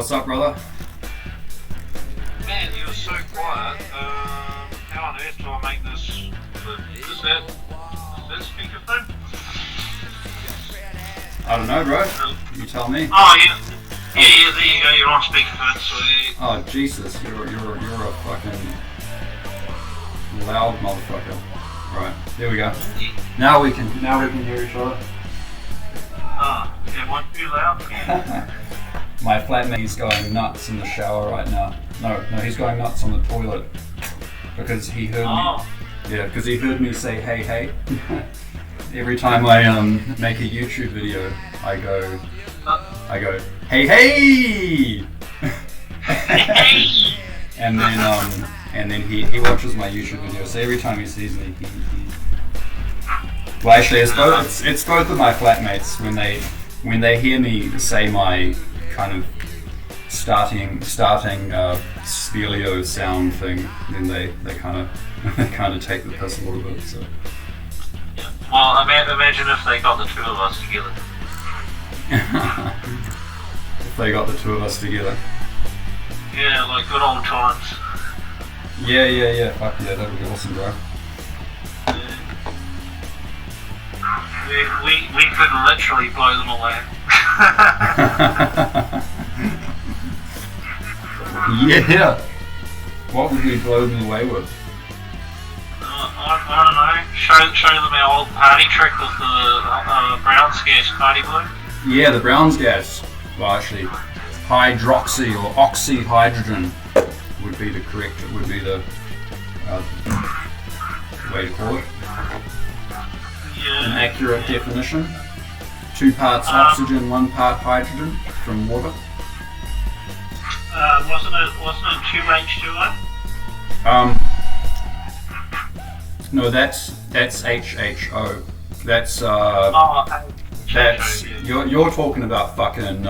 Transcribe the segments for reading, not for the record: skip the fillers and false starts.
What's up, brother? Man, you were so quiet. How on earth do I make this? Is that speakerphone? I don't know, bro. You tell me. Oh yeah, yeah. There you go. You're on speakerphone. So Oh Jesus, you're a fucking loud motherfucker. Right, there we go. Now we can hear each other. It won't be loud. My flatmate's going nuts in the shower right now. No, he's going nuts on the toilet because he heard me. Yeah, because he heard me say hey hey. Every time I make a YouTube video, I go hey hey. and then he watches my YouTube video. So every time he sees me, he well, actually, it's both of my flatmates when they hear me say my kind of starting spelio sound thing, then they kind of take the piss a little bit. So. Well, imagine if they got the two of us together. If they got the two of us together. Yeah, like good old times. Yeah. Fuck yeah, that would be awesome, bro. We could literally blow them away. Yeah. What would we blow them away with? I don't know. Show them our old party trick with the brown gas party blue. Yeah, the Brown's gas. Well, actually, hydroxy or oxyhydrogen would be the way to call it. Yeah. An accurate definition. 2 parts oxygen, 1 part hydrogen from water. Wasn't it 2H2O? No, that's HHO. That's you're talking about fucking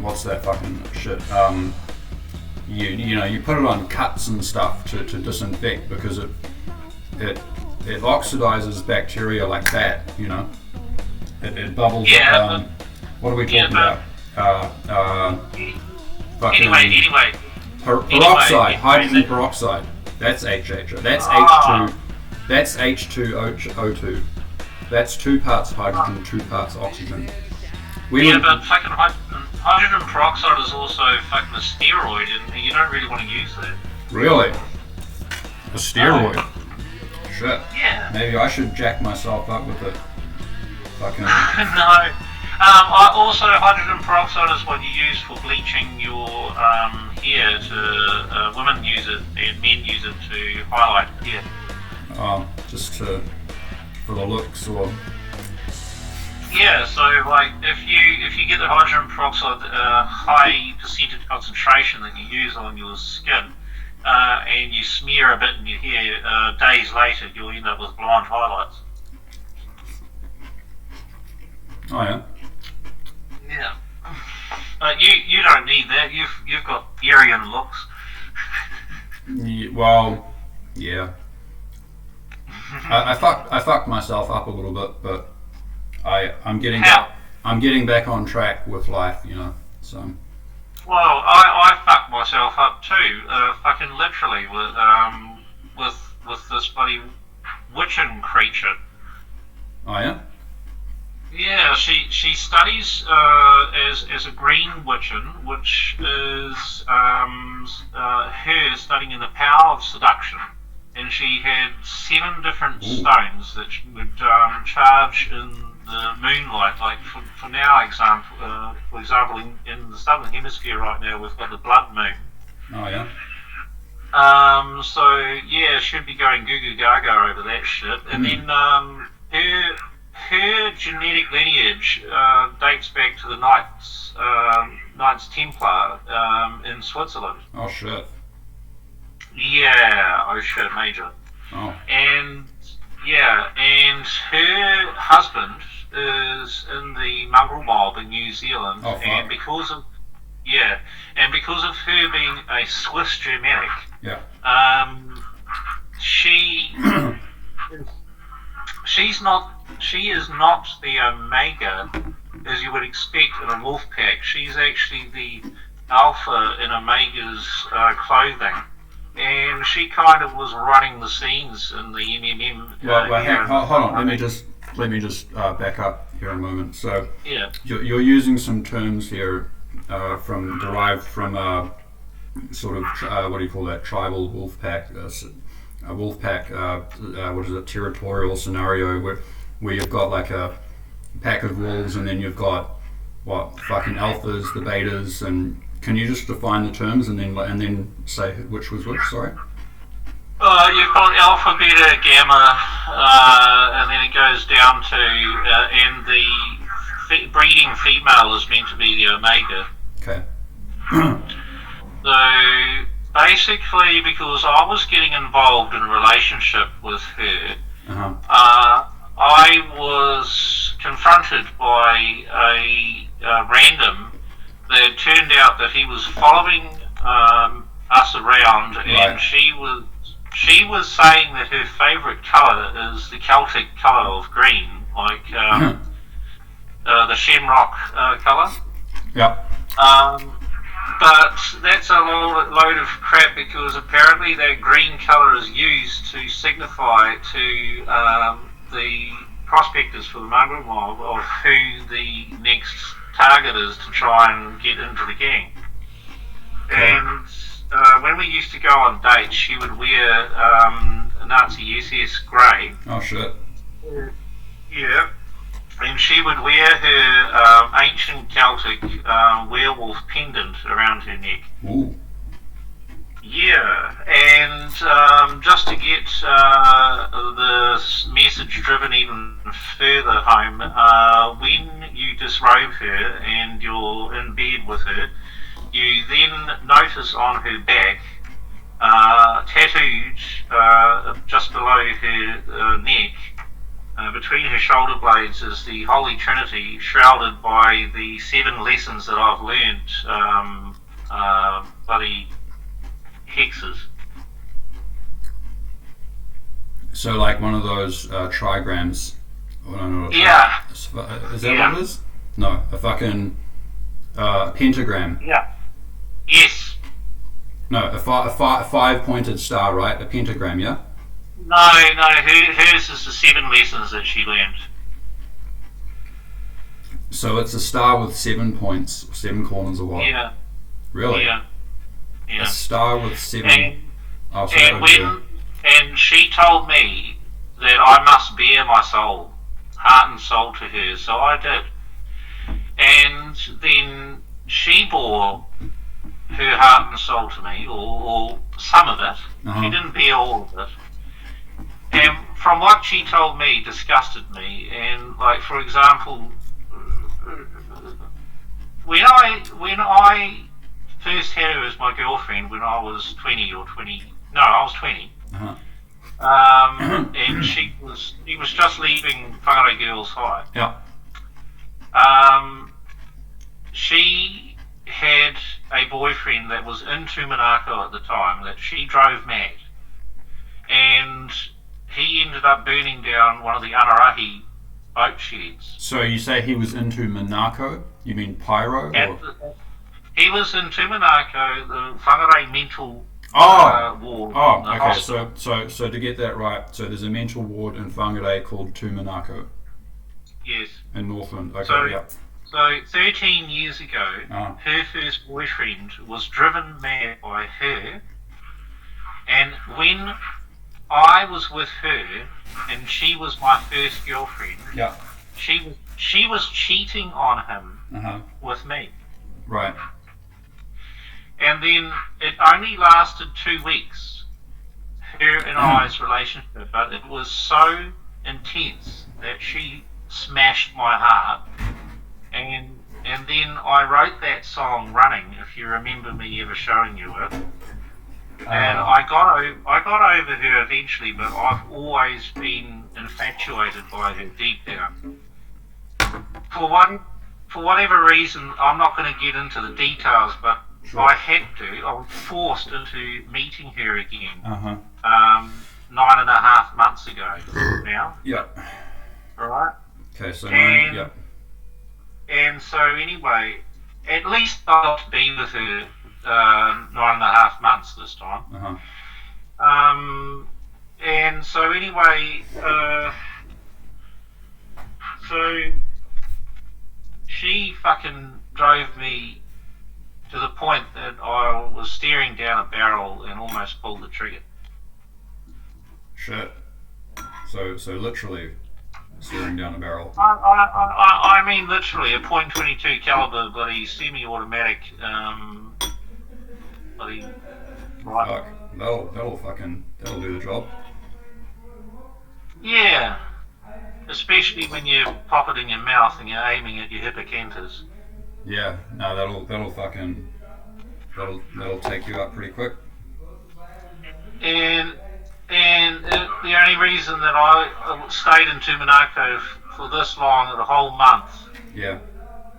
what's that fucking shit? You know you put it on cuts and stuff to disinfect because it oxidizes bacteria like that, you know. It bubbles up. What are we talking about? Anyway. Peroxide, hydrogen peroxide. That's HHO. That's H2. That's H2O2. That's 2 parts hydrogen, 2 parts oxygen. But fucking hydrogen peroxide is also fucking a steroid, and you don't really want to use that. Really? A steroid? Shit. Yeah. Maybe I should jack myself up with it. Fucking. No. Also, hydrogen peroxide is what you use for bleaching your hair. Women use it and men use it to highlight hair. Just for the looks, or. Yeah. So, like, if you get the hydrogen peroxide high percentage concentration that you use on your skin, and you smear a bit in your hair, days later you'll end up with blonde highlights. Oh yeah. Yeah. But you don't need that. You've got Aryan looks. Well, yeah. I fucked myself up a little bit, but I'm getting back on track with life, you know. So. Well, I fucked myself up too. Fucking literally with this bloody witching creature. Oh yeah. Yeah, she studies as a green witchen, which is her studying in the power of seduction. And she had 7 different stones that she would charge in the moonlight. Like for example, in the southern hemisphere right now, we've got the blood moon. Oh yeah. So yeah, she'd be going goo goo gaga over that shit. And then her genetic lineage dates back to the Knights Templar in Switzerland. Oh shit. Yeah, oh shit, major. Oh. And her husband is in the mongrel mob in New Zealand, oh, fuck. and because of her being a Swiss Germanic, she is not the omega as you would expect in a wolf pack. She's actually the Alpha in Omega's clothing, and she kind of was running the scenes in the MMM. Hold on. Let me just back up here a moment. So yeah, you're using some terms here derived from sort of what do you call that? Tribal wolf pack. A wolf pack. What is it? Territorial scenario where you've got like a pack of wolves, and then you've got what fucking alphas, the betas, and can you just define the terms and then say which was which? Sorry. You've got alpha, beta, gamma, and then it goes down to and the breeding female is meant to be the omega. Okay. So basically, because I was getting involved in a relationship with her, I was confronted by a random that turned out that he was following us around, and she was saying that her favourite colour is the Celtic colour of green, like the shamrock colour. Yeah. But that's a load of crap, because apparently that green colour is used to signify to the prospectors for the mongrel mob of who the next target is to try and get into the gang. Okay. And when we used to go on dates, she would wear Nazi SS grey. Oh shit. Yeah. And she would wear her ancient Celtic werewolf pendant around her neck. Ooh. Yeah, and just to get the message driven even further home, when you disrobe her and you're in bed with her, you then notice on her back, tattooed just below her neck, between her shoulder blades, is the Holy Trinity, shrouded by the 7 lessons that I've learnt, bloody hexes. So like one of those trigrams. Yeah. Is that what it is? No, a fucking pentagram. Yeah. Yes. No, a five-pointed star, right? A pentagram, yeah? No, hers is the 7 lessons that she learned. So it's a star with 7 points, 7 corners or what? Yeah. Really? Yeah. A star with 7. And she told me that I must bare my soul, heart and soul, to her, so I did. And then she bore her heart and soul to me, or some of it. She didn't bear all of it. And from what she told me, disgusted me. And like, for example, when I first had her as my girlfriend when I was 20 or 20. No, I was 20. And she was just leaving Whangarei Girls High. Yeah. She had a boyfriend that was in Tumanako at the time that she drove mad, and he ended up burning down one of the Anarahi boat sheds. So you say he was into Monaco? You mean pyro? Or? He was in Tumanako, the Whangarei mental ward. Oh, okay. So to get that right, so there's a mental ward in Whangarei called Tumanako. Yes. In Northland. Okay, So 13 years ago, her first boyfriend was driven mad by her, and when I was with her and she was my first girlfriend, she was cheating on him with me. Right. And then it only lasted 2 weeks, her and I's relationship, but it was so intense that she smashed my heart. And then I wrote that song, Running, if you remember me ever showing you it. And I got over her eventually, but I've always been infatuated by her deep down. For whatever reason, I'm not going to get into the details, but I had to. I was forced into meeting her again 9.5 months ago now. Yeah. All right. Okay, so And so anyway, at least I got to be with her 9.5 months this time. And so anyway, so she fucking drove me to the point that I was staring down a barrel and almost pulled the trigger. Shit. So literally staring down a barrel. I mean literally a .22 caliber bloody semi-automatic bloody rifle. Fuck. That'll do the job. Yeah. Especially when you pop it in your mouth and you're aiming at your hippocampus. Yeah, no, that'll take you up pretty quick. And the only reason that I stayed in Tumanako for this long, the whole month, Yeah.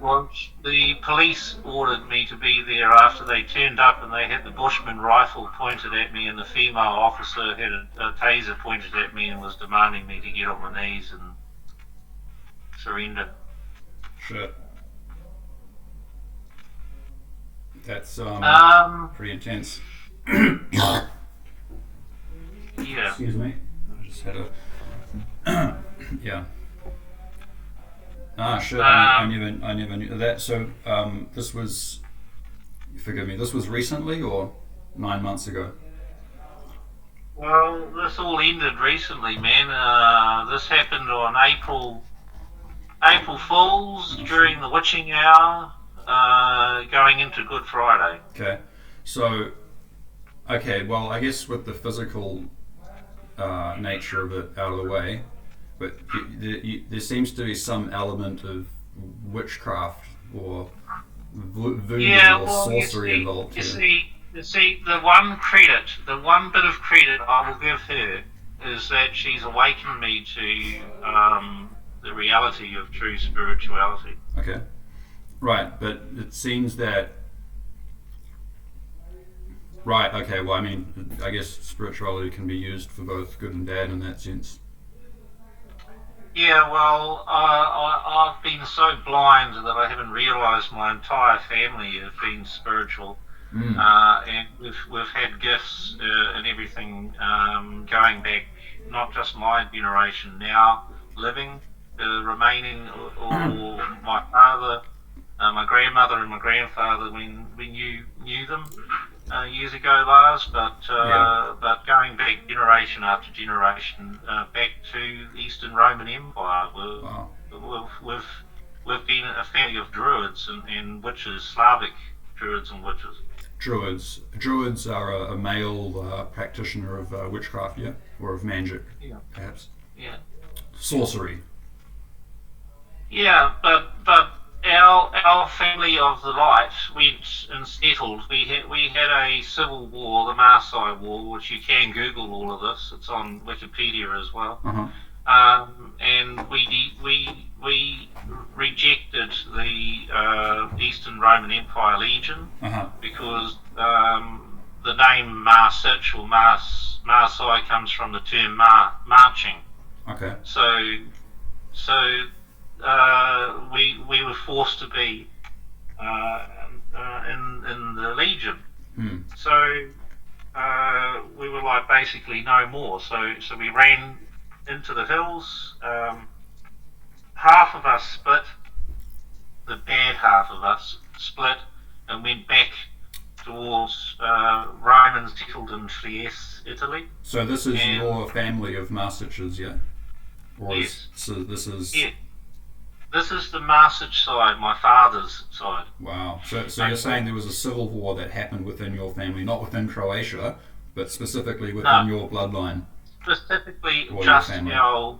was the police ordered me to be there after they turned up and they had the Bushman rifle pointed at me and the female officer had a taser pointed at me and was demanding me to get on my knees and surrender. Shit. That's pretty intense. Yeah. Excuse me. I just had a yeah. Ah, shit. I never knew that. So this was, forgive me, this was recently or 9 months ago? Well, this all ended recently, man. This happened on April Fools during the witching hour, going into Good Friday. Okay. So, well, I guess with the physical nature of it out of the way, but there seems to be some element of witchcraft or voodoo or sorcery involved here. You see, the one bit of credit I will give her is that she's awakened me to the reality of true spirituality. Okay. Right, but it seems that... Right, okay, well, I mean, I guess spirituality can be used for both good and bad in that sense. Yeah, well, I've been so blind that I haven't realised my entire family have been spiritual. And we've had gifts and everything going back, not just my generation now living, remaining, or my father, my grandmother and my grandfather when you knew them years ago, Lars, but going back generation after generation, back to the Eastern Roman Empire, we've been a family of druids and witches, Slavic druids and witches. Druids are a male practitioner of witchcraft, yeah, or of magic, perhaps. Yeah. Sorcery. Yeah, but our family of the light went and settled. We had a civil war, the Maasai War, which you can Google all of this. It's on Wikipedia as well. And we rejected the Eastern Roman Empire Legion because the name Maasich or Maasai comes from the term marching. Okay. So we were forced to be in the Legion. So we were like basically no more. So we ran into the hills. Half of us split. The bad half of us split and went back towards Romans settled in Trieste, Italy. So this is your family of Maasiches, yeah? Or yes. This is... Yeah. This is the Maasich side, my father's side. Wow. So you're saying there was a civil war that happened within your family, not within Croatia, but specifically within your bloodline? Specifically just our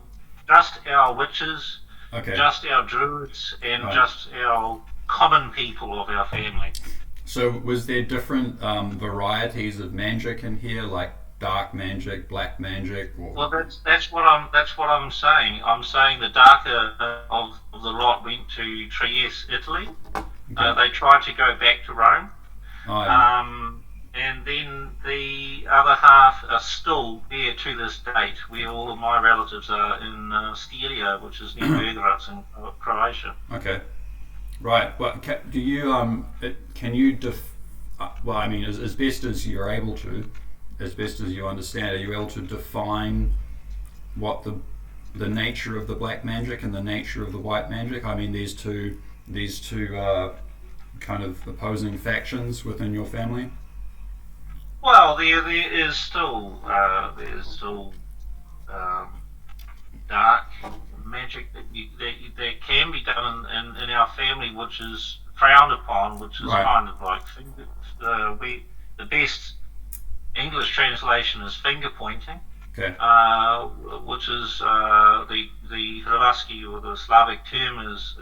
witches, just our druids, and just our common people of our family. So was there different varieties of magic in here, like dark magic, black magic? Or... Well, that's what I'm saying. I'm saying the darker of the lot went to Trieste, Italy. They tried to go back to Rome. And then the other half are still there to this date, where all of my relatives are in Stelio, which is near Belgrade in Croatia. Okay. Right. But do you can you well, I mean, as best as you're able to, as best as you understand, are you able to define what the nature of the black magic and the nature of the white magic? I mean, these two kind of opposing factions within your family. Well, there is still um, dark magic that can be done in our family, which is frowned upon, which is Right. kind of like the best English translation is finger pointing, Okay. which is the Hrvatski or the Slavic term is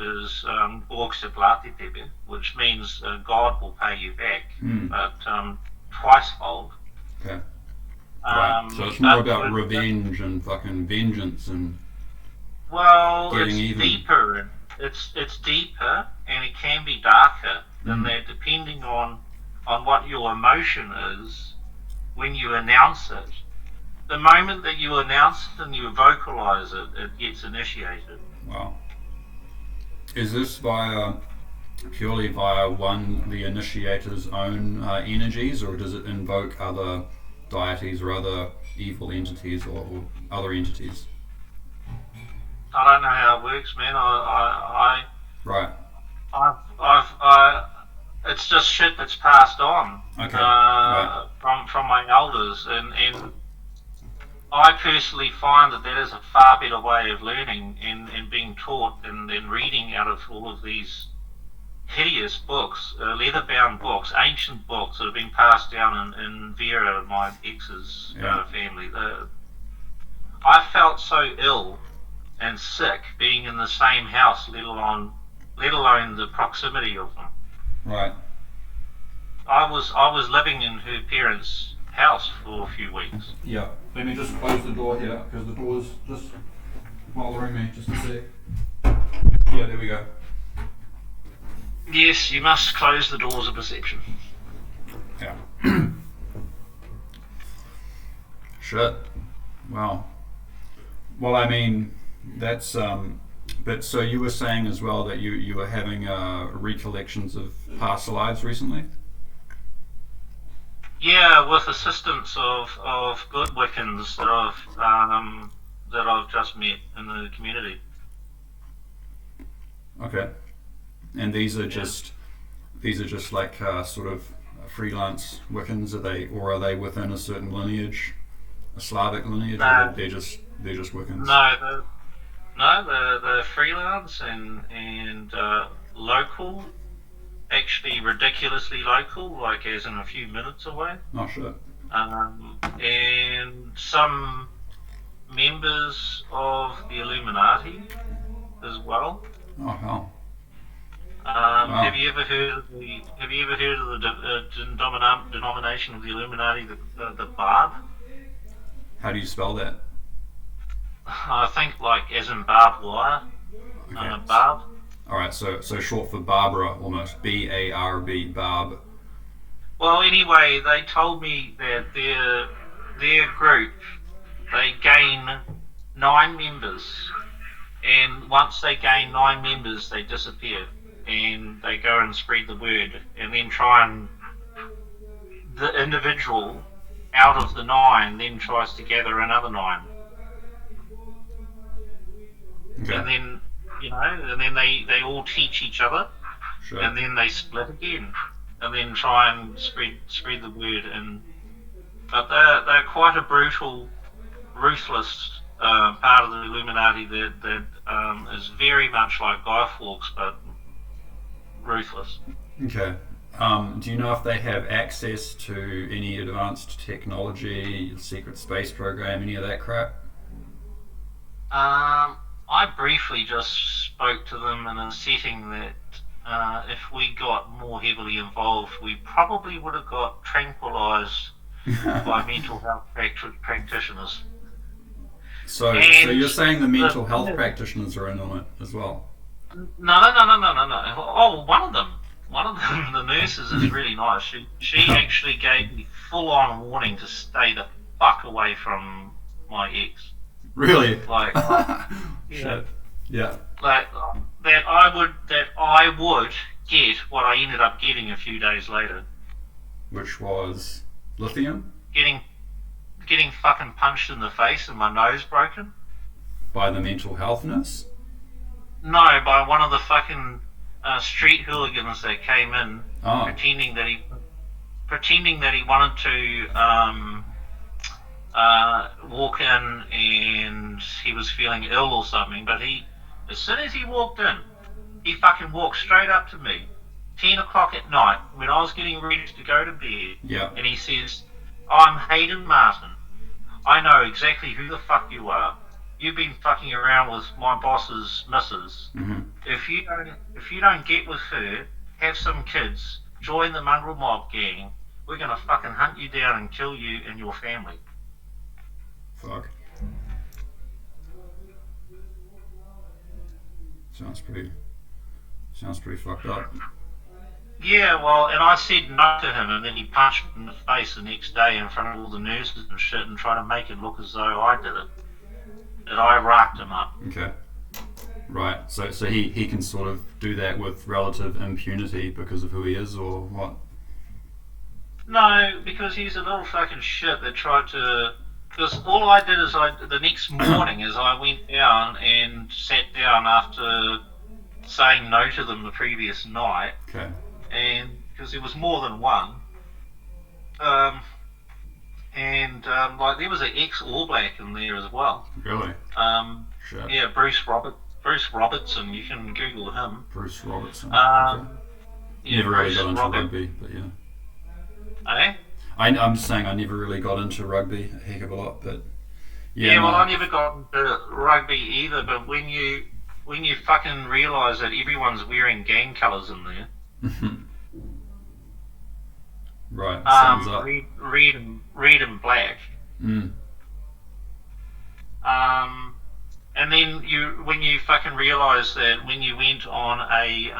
Bog se plati tebe, which means God will pay you back, but twicefold. Okay. Right. So it's more about But revenge and fucking vengeance and well, getting it's even. deeper. It's deeper, and it can be darker than that, depending on what your emotion is when you announce it. The moment that you announce it and you vocalize it, it gets initiated. Wow. Is this purely via the initiator's own energies, or does it invoke other deities or other evil entities or other entities? I don't know how it works, man. Right. I it's just shit that's passed on Okay. Right. from my elders, and I personally find that is a far better way of learning and being taught than reading out of all of these hideous books, leather-bound books, ancient books that have been passed down in Vera, my ex's family. I felt so ill and sick being in the same house, let alone the proximity of them. Right. I was living in her parents' house for a few weeks. Yeah. Let me just close the door here because the door's just bothering me. Just a sec. Yeah, there we go. Yes, you must close the doors of perception. Yeah. Shit. Wow. Well, I mean, that's but so you were saying as well that you were having recollections of past lives recently? Yeah, with assistance of good Wiccans that I've just met in the community. Okay. And these are just like sort of freelance Wiccans. Are they within a certain lineage, a Slavic lineage, No. or they're just Wiccans? No, they're freelance and local. Actually, ridiculously local, like as in a few minutes away. Oh shit. And some members of the Illuminati as well. Oh hell. Wow. Have you ever heard of the denomination of the Illuminati, the Barb? How do you spell that? I think like as in barbed wire. Okay. Barb. All right, so short for Barbara, almost B-A-R-B, Barb. Well, anyway, they told me that their group, they gain 9 members, and once they gain 9 members, they disappear, and they go and spread the word, and then the individual out of the 9 then tries to gather another 9. Okay. And then, and then they all teach each other, Sure. and then they split again, and then try and spread the word. But they're quite a brutal, ruthless part of the Illuminati that is very much like Guy Fawkes, but ruthless. Okay. Do you know if they have access to any advanced technology, secret space program, any of that crap? I briefly just spoke to them in a setting that if we got more heavily involved, we probably would have got tranquilized by mental health practitioners. So you're saying the mental health practitioners are in on it as well? No. Oh, one of them, the nurses is really nice. She actually gave me full-on warning to stay the fuck away from my ex. Really? Like, Shit. Yeah. like I would get what I ended up getting a few days later. Which was lithium? Getting fucking punched in the face and my nose broken. By the mental health nurse? No, by one of the fucking street hooligans that came in, pretending that he wanted to walk in and he was feeling ill or something. But as soon as he walked in, he fucking walked straight up to me, 10 o'clock at night, when I was getting ready to go to bed. Yeah. And he says, "I'm Hayden Martin. I know exactly who the fuck you are. You've been fucking around with my boss's missus. Mm-hmm. If you don't get with her, have some kids, join the mongrel mob gang, we're gonna fucking hunt you down and kill you and your family." Fuck. Sounds pretty fucked up. Yeah, well, and I said no to him, and then he punched me in the face the next day in front of all the nurses and shit, and tried to make it look as though I did it. That I racked him up. Okay. Right. So he can sort of do that with relative impunity because of who he is, or what? No, because he's a little fucking shit that tried to... Because all I did is the next morning is I went down and sat down after saying no to them the previous night. Okay. And because there was more than one. Like there was an ex-All Black in there as well. Really? Shit. Yeah, Bruce Robertson. You can Google him. Bruce Robertson. Okay. Yeah, never really Bruce got into rugby, but yeah. Eh? I'm just saying I never really got into rugby a heck of a lot, but yeah. Yeah, well, I never got into rugby either. But when you fucking realise that everyone's wearing gang colours in there. Right. Sums up. Red and black. Mm. And then when you fucking realise that when you went on a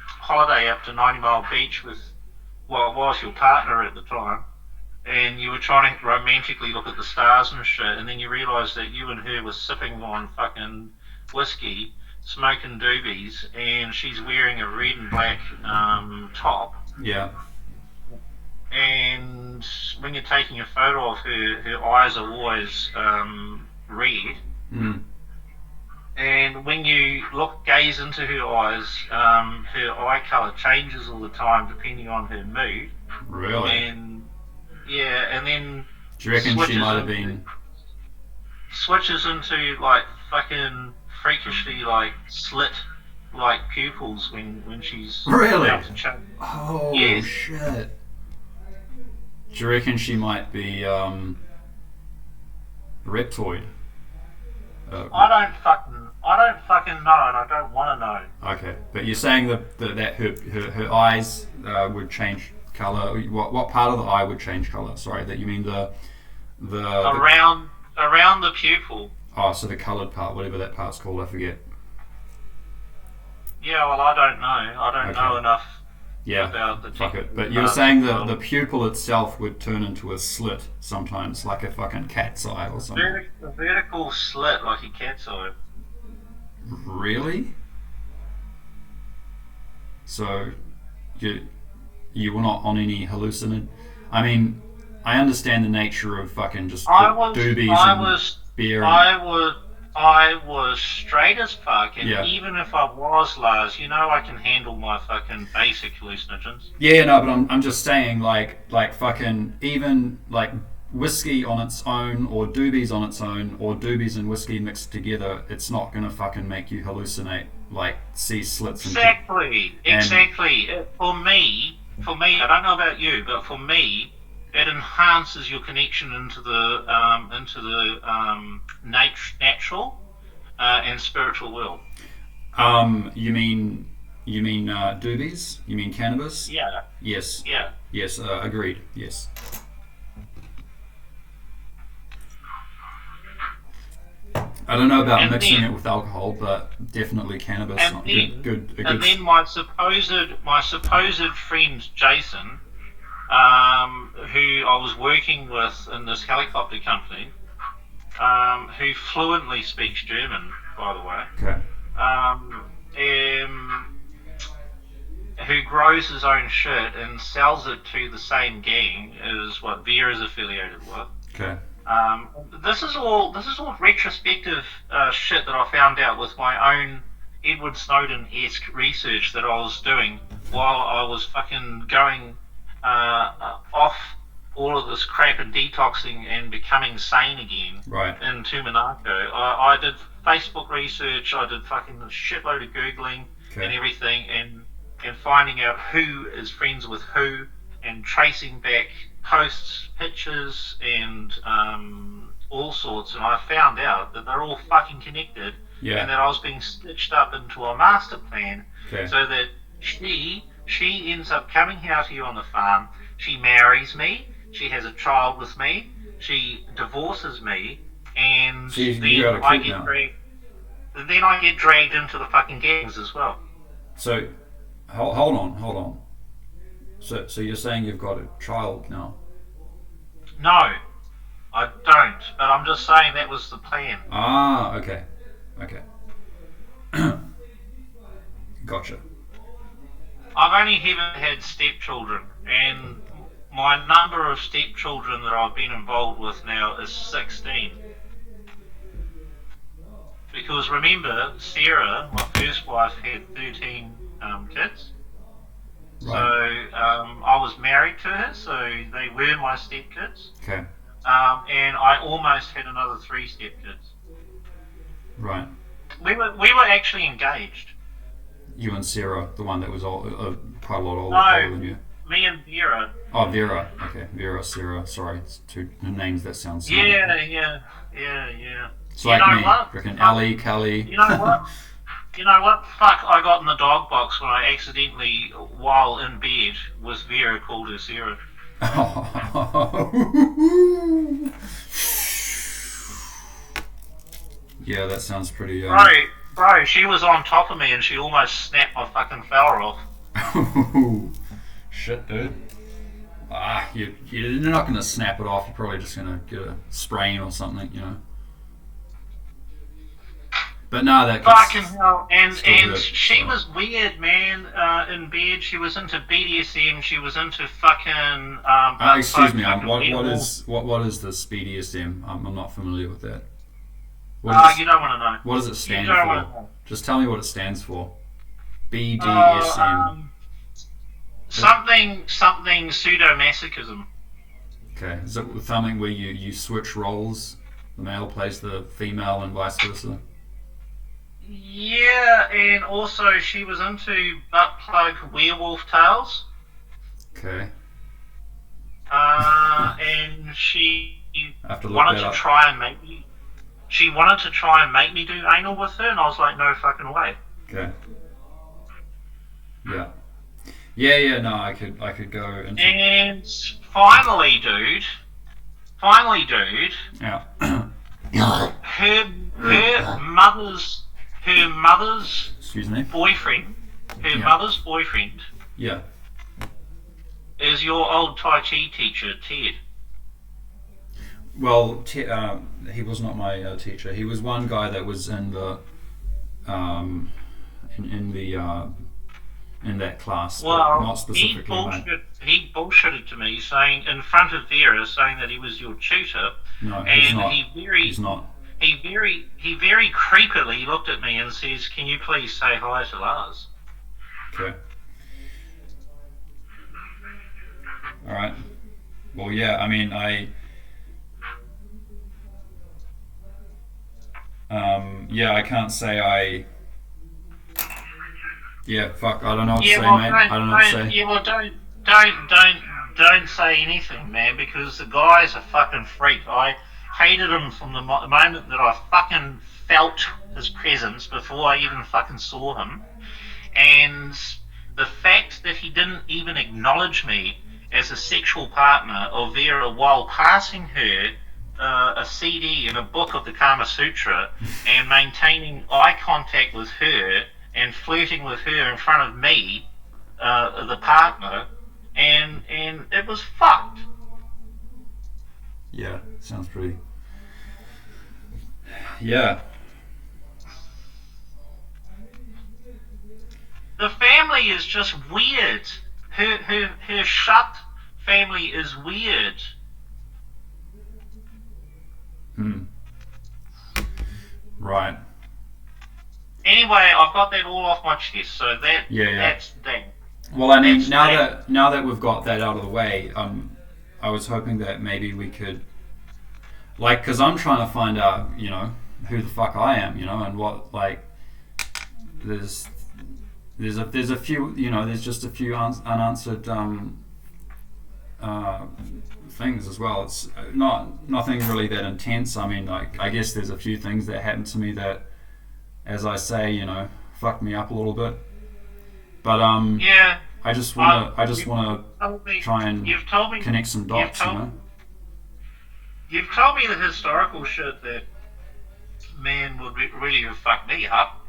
holiday up to 90 Mile Beach with, well, it was your partner at the time, and you were trying to romantically look at the stars and shit, and then you realised that you and her were sipping on fucking whiskey, smoking doobies, and she's wearing a red and black top. Yeah. And when you're taking a photo of her, her eyes are always red. Mm. And when you gaze into her eyes, her eye colour changes all the time depending on her mood. Really? And yeah, and then do you reckon she might have been switches into like fucking freakishly like slit like pupils when she's really about to change. Oh yes. Shit. Do you reckon she might be reptoid? I don't fucking know, and I don't want to know. Okay, but you're saying that her eyes would change color. What part of the eye would change color? Sorry, that you mean the around the pupil. Oh, so the colored part, whatever that part's called, I forget. Yeah, well, I don't know. I don't know enough. Yeah, about the fuck it. But you were saying that the pupil itself would turn into a slit sometimes, like a fucking cat's eye or something. A vertical slit, like a cat's eye. Really? So, you were not on any hallucinant? I mean, I understand the nature of fucking just doobies and beer. I was straight as fuck, and yeah. Even if I was Lars, I can handle my fucking basic hallucinogens. Yeah, no, but I'm just saying, like fucking, even like whiskey on its own, or doobies on its own, or doobies and whiskey mixed together, it's not gonna fucking make you hallucinate, like see slits. Exactly. For me, I don't know about you, but for me, it enhances your connection into the natural and spiritual world. You mean doobies? You mean cannabis? Yeah. Yes. Yeah. Yes. Agreed. Yes. I don't know about mixing it with alcohol, but definitely cannabis. And then my supposed friend Jason, who I was working with in this helicopter company, who fluently speaks German, by the way. Okay. grows his own shit and sells it to the same gang as what Vera's affiliated with. Okay. This is all retrospective shit that I found out with my own Edward Snowden-esque research that I was doing while I was fucking going off all of this crap and detoxing and becoming sane again. Right. In Tumanako. I did Facebook research, I did fucking a shitload of Googling and everything, and finding out who is friends with who, and tracing back posts, pictures, and all sorts, and I found out that they're all fucking connected, and that I was being stitched up into a master plan, so that she ends up coming here to you on the farm, she marries me, she has a child with me, she divorces me, and then I get dragged into the fucking gangs as well. So, hold on. So you're saying you've got a child now? No, I don't. But I'm just saying that was the plan. Ah, okay. Gotcha. I've only ever had stepchildren, and my number of stepchildren that I've been involved with now is 16. Because remember, Sarah, my first wife, had 13 kids. Right. So I was married to her, so they were my stepkids. Okay. And I almost had another 3 stepkids. Right. We were actually engaged. You and Sarah, the one that was quite a lot older than you. Me and Vera. Oh, Vera. Okay, Vera, Sarah. Sorry, it's two names that sound similar. Yeah. It's like me. Freaking Ali, Kelly. You know what? Fuck, I got in the dog box when I accidentally, while in bed, with Vera, called her Sarah. Yeah, that sounds pretty... Bro, she was on top of me and she almost snapped my fucking feller off. Shit, dude. You're not going to snap it off. You're probably just going to get a sprain or something, you know. But no, that fucking hell. And she was weird, man. In bed, she was into BDSM. She was into fucking. Excuse me. What is this BDSM? I'm not familiar with that. You don't want to know. What does it stand for? Just tell me what it stands for. BDSM. Something pseudo-masochism. Okay. Is it something where you switch roles? The male plays the female and vice versa? Yeah, and also she was into butt plug werewolf tales. Okay. And she wanted to try and make me. She wanted to try and make me do anal with her, and I was like, no fucking way. Okay. Yeah. No, I could go into. And finally, dude. Yeah. her mother's. Excuse me. Boyfriend. Mother's boyfriend. Yeah. Is your old Tai Chi teacher, Ted. Well, he was not my teacher. He was one guy that was in the in that class. Well, not specifically. He bullshitted to me, saying in front of Vera, saying that he was your tutor. No, he's not. He's not. He very creepily looked at me and says, "Can you please say hi to Lars?" Okay. All right. Well, yeah. I mean, I can't say I. Yeah, fuck. I don't know what to say, mate. I don't know what to say. Yeah, well, don't say anything, man, because the guy's a fucking freak. I hated him from the moment that I fucking felt his presence before I even fucking saw him, and the fact that he didn't even acknowledge me as a sexual partner of Vera while passing her a CD and a book of the Kama Sutra and maintaining eye contact with her and flirting with her in front of me, the partner, and it was fucked. Yeah, sounds pretty. Yeah. The family family is just weird. Her shut family is weird. Right. Anyway, I've got that all off my chest, so that's that. Well, I mean, now that we've got that out of the way, I was hoping that maybe we could, like, because I'm trying to find out, who the fuck I am, and what, like, there's a few, there's just a few unanswered things as well. It's nothing really that intense. I mean, like, I guess there's a few things that happened to me that, as I say, fucked me up a little bit. But yeah, I just wanna try and connect some dots, You've told me the historical shit that man would really have fucked me up.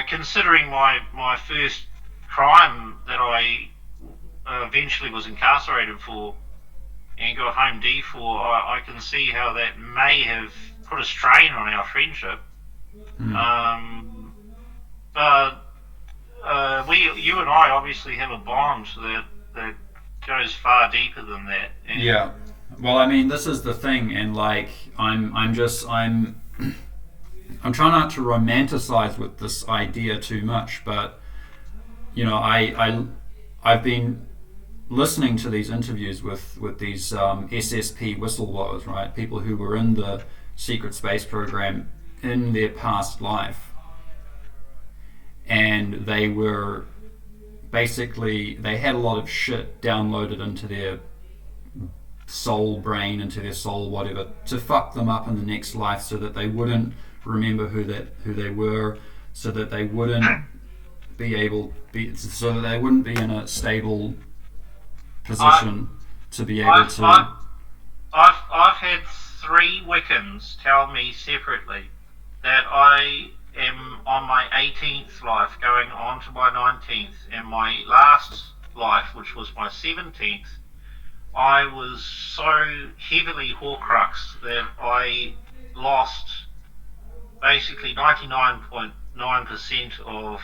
Considering my first crime that I eventually was incarcerated for and got home D for, I can see how that may have put a strain on our friendship. But you and I obviously have a bond that goes far deeper than that. And yeah. Well, I mean, this is the thing, and like, I'm trying not to romanticize with this idea too much, but I've been listening to these interviews with these SSP whistleblowers, right? People who were in the secret space program in their past life, and they were basically, they had a lot of shit downloaded into their soul brain, into their soul whatever, to fuck them up in the next life, so that they wouldn't remember who they were, so that they wouldn't so that they wouldn't be in a stable position to be able to. I've had 3 Wiccans tell me separately that I am on my 18th life, going on to my 19th, and my last life, which was my 17th, I was so heavily Horcruxed that I lost basically 99.9% of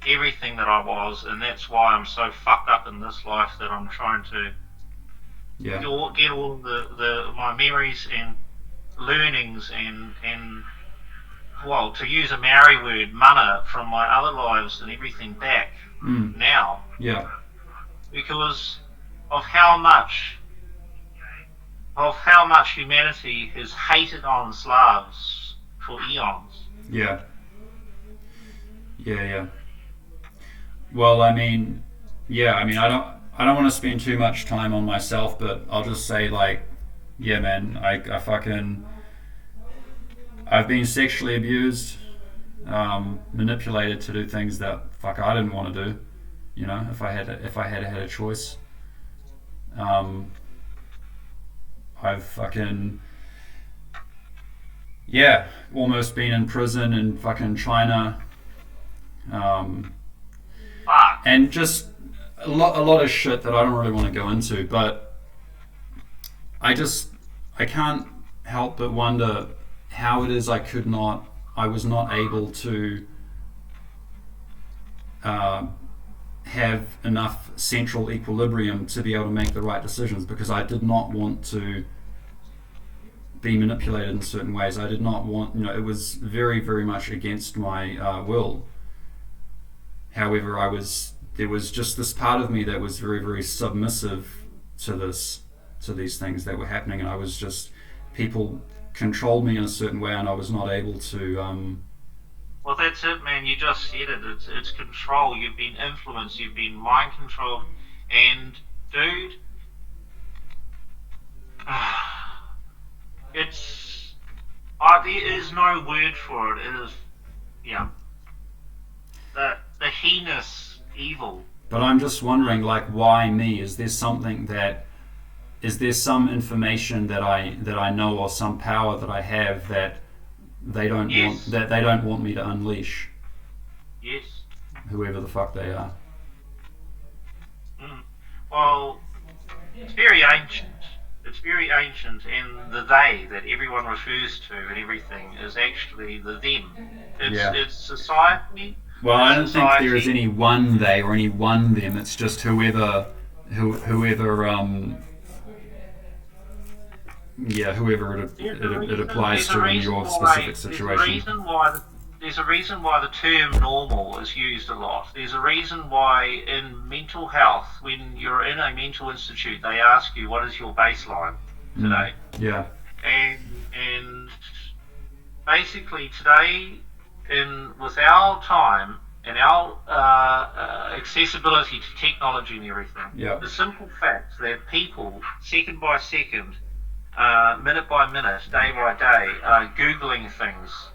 everything that I was, and that's why I'm so fucked up in this life, that I'm trying to get all my memories and learnings and well, to use a Maori word, mana, from my other lives and everything back now. Yeah. Because of how much humanity has hated on Slavs for eons. Yeah. Well, I mean, I don't want to spend too much time on myself, but I'll just say, like, yeah, man, I've been sexually abused, manipulated to do things that I didn't want to do, if I had had a choice. I've almost been in prison in fucking China, and just a lot of shit that I don't really want to go into, but I can't help but wonder how it is I was not able to have enough central equilibrium to be able to make the right decisions, because I did not want to be manipulated in certain ways. I did not want, it was very, very much against my will. However, there was just this part of me that was very, very submissive to these things that were happening, and I was just, people controlled me in a certain way, and I was not able to. Well, that's it, man. You just said it. It's control. You've been influenced. You've been mind controlled, and dude, there is no word for it. It is, the heinous evil. But I'm just wondering, like, why me? Is there some information that I know, or some power that I have that they don't want me to unleash? Yes. Whoever the fuck they are. Well, it's very ancient. It's very ancient, and the they that everyone refers to and everything is actually the them. Yeah. It's society. Well, It's I don't think there is society. any one they or any one them. It's just whoever whoever it applies There's a to in reason your why specific situation. there's a reason why the term normal is used a lot. There's a reason why in mental health, when you're in a mental institute, they ask you what is your baseline today, Yeah. and basically today, in with our time and our accessibility to technology and everything, Yeah. the simple fact that people second by second, minute by minute, day by day, googling things,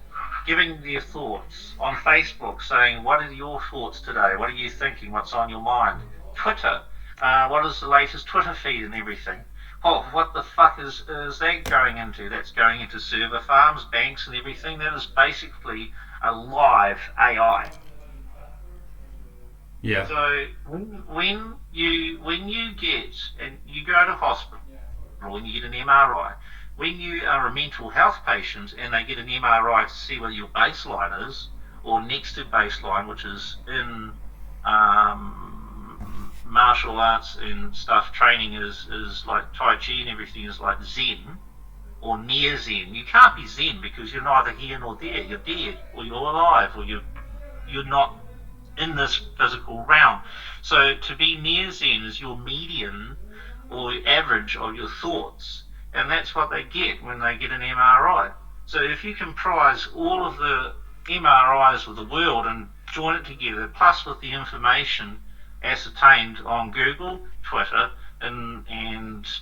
giving their thoughts on Facebook, saying what are your thoughts today? What are you thinking? What's on your mind? Twitter, what is the latest Twitter feed and everything? Oh, what the fuck is that going into? That's going into server farms, banks, and everything. That is basically a live AI. Yeah. So when you get and you go to hospital, when you get an MRI, when you are a mental health patient and they get an MRI to see what your baseline is, or next to baseline, which is in martial arts and stuff, training is like Tai Chi and everything is like Zen or near Zen. You can't be Zen because you're neither here nor there. You're dead, or you're alive, or you're not in this physical realm. So to be near Zen is your median or average of your thoughts, and that's what they get when they get an MRI. So if you comprise all of the MRIs of the world and join it together, plus with the information ascertained on Google, Twitter, and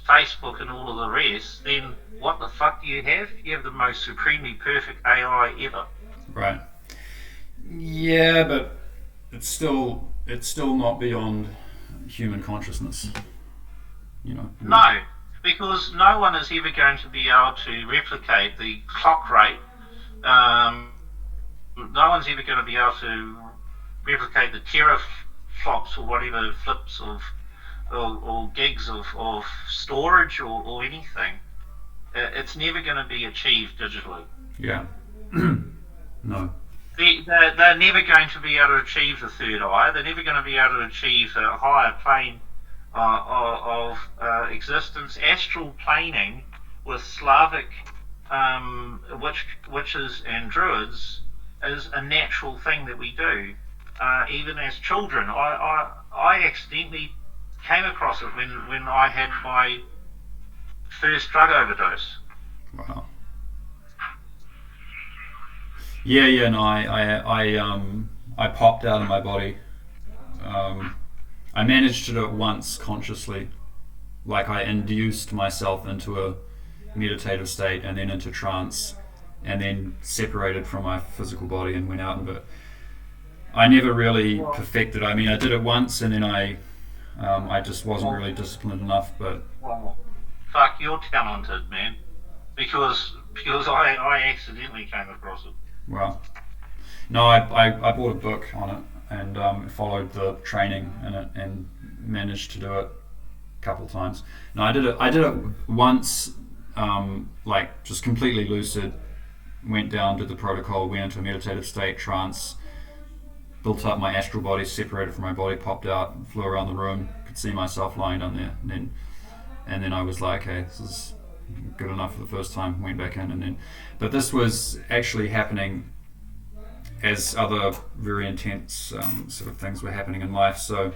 Facebook and all of the rest, then what the fuck do you have? You have the most supremely perfect AI ever. Right. Yeah, but it's still not beyond human consciousness. You know. No, because no one is ever going to be able to replicate the clock rate. No one's ever going to be able to replicate the teraflops or whatever flips of or gigs of storage or anything. It's never going to be achieved digitally. Yeah. No. They're never going to be able to achieve the third eye. They're never going to be able to achieve a higher plane of existence. Astral planing with Slavic witches and druids is a natural thing that we do. Even as children, I accidentally came across it when I had my first drug overdose. Wow. Yeah. No, I popped out of my body. I managed to do it once consciously, like I induced myself into a meditative state and then into trance, and then separated from my physical body and went out. But I never really perfected. I mean, I did it once, and then I just wasn't really disciplined enough. But fuck, you're talented, man. Because I accidentally came across it. well, no, I bought a book on it and followed the training in it and managed to do it a couple of times. No, I did it once, like just completely lucid. Went down, did the protocol, went into a meditative state, trance, built up my astral body, separated from my body, popped out, flew around the room, could see myself lying down there, and then I was like, okay, this is good enough for the first time. Went back in, but this was actually happening as other very intense sort of things were happening in life. So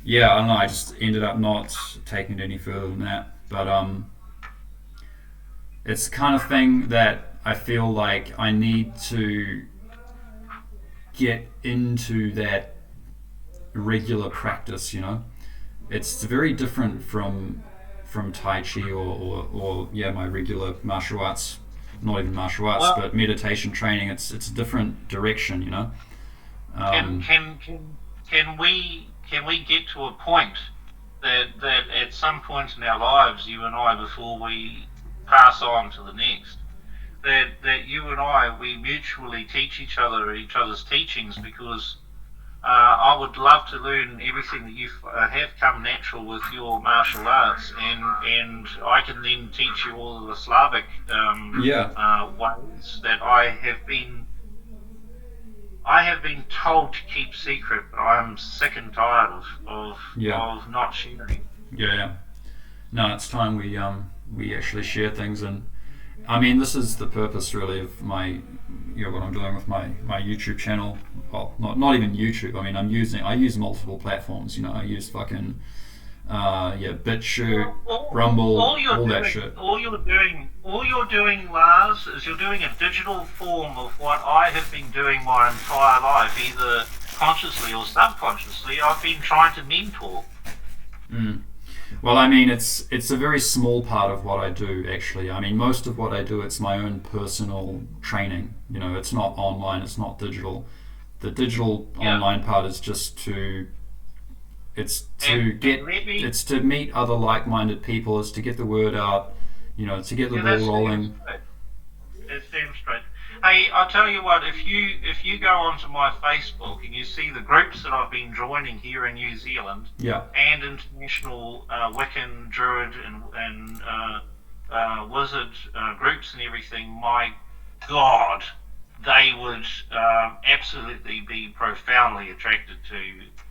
yeah, I don't know. I just ended up not taking it any further than that. But it's the kind of thing that I feel like I need to get into that regular practice. You know, it's very different from Tai Chi or my regular martial arts. Not even martial arts, but meditation training. It's a different direction, you know. Can we get to a point that at some point in our lives, you and I, before we pass on to the next, that you and I, we mutually teach each other's teachings, because I would love to learn everything that you have come natural with your martial arts, and I can then teach you all of the Slavic ways that I have been told to keep secret. I'm sick and tired of not sharing. Yeah. No, it's time we actually share things, and I mean this is the purpose really of my what I'm doing with my YouTube channel. Well, not even YouTube. I mean I use multiple platforms. I use fucking BitChute, Rumble, all that shit. All you're doing, Lars, is you're doing a digital form of what I have been doing my entire life, either consciously or subconsciously. I've been trying to mentor. Well, I mean, it's a very small part of what I do, actually. I mean, most of what I do, it's my own personal training. It's not online, it's not digital. The digital online part is just it's to meet other like-minded people, it's to get the word out, to get the ball rolling. It seems straight. Hey, I'll tell you what. If you go onto my Facebook and you see the groups that I've been joining here in New Zealand, and international Wiccan, Druid, and Wizard groups and everything, my God, they would absolutely be profoundly attracted to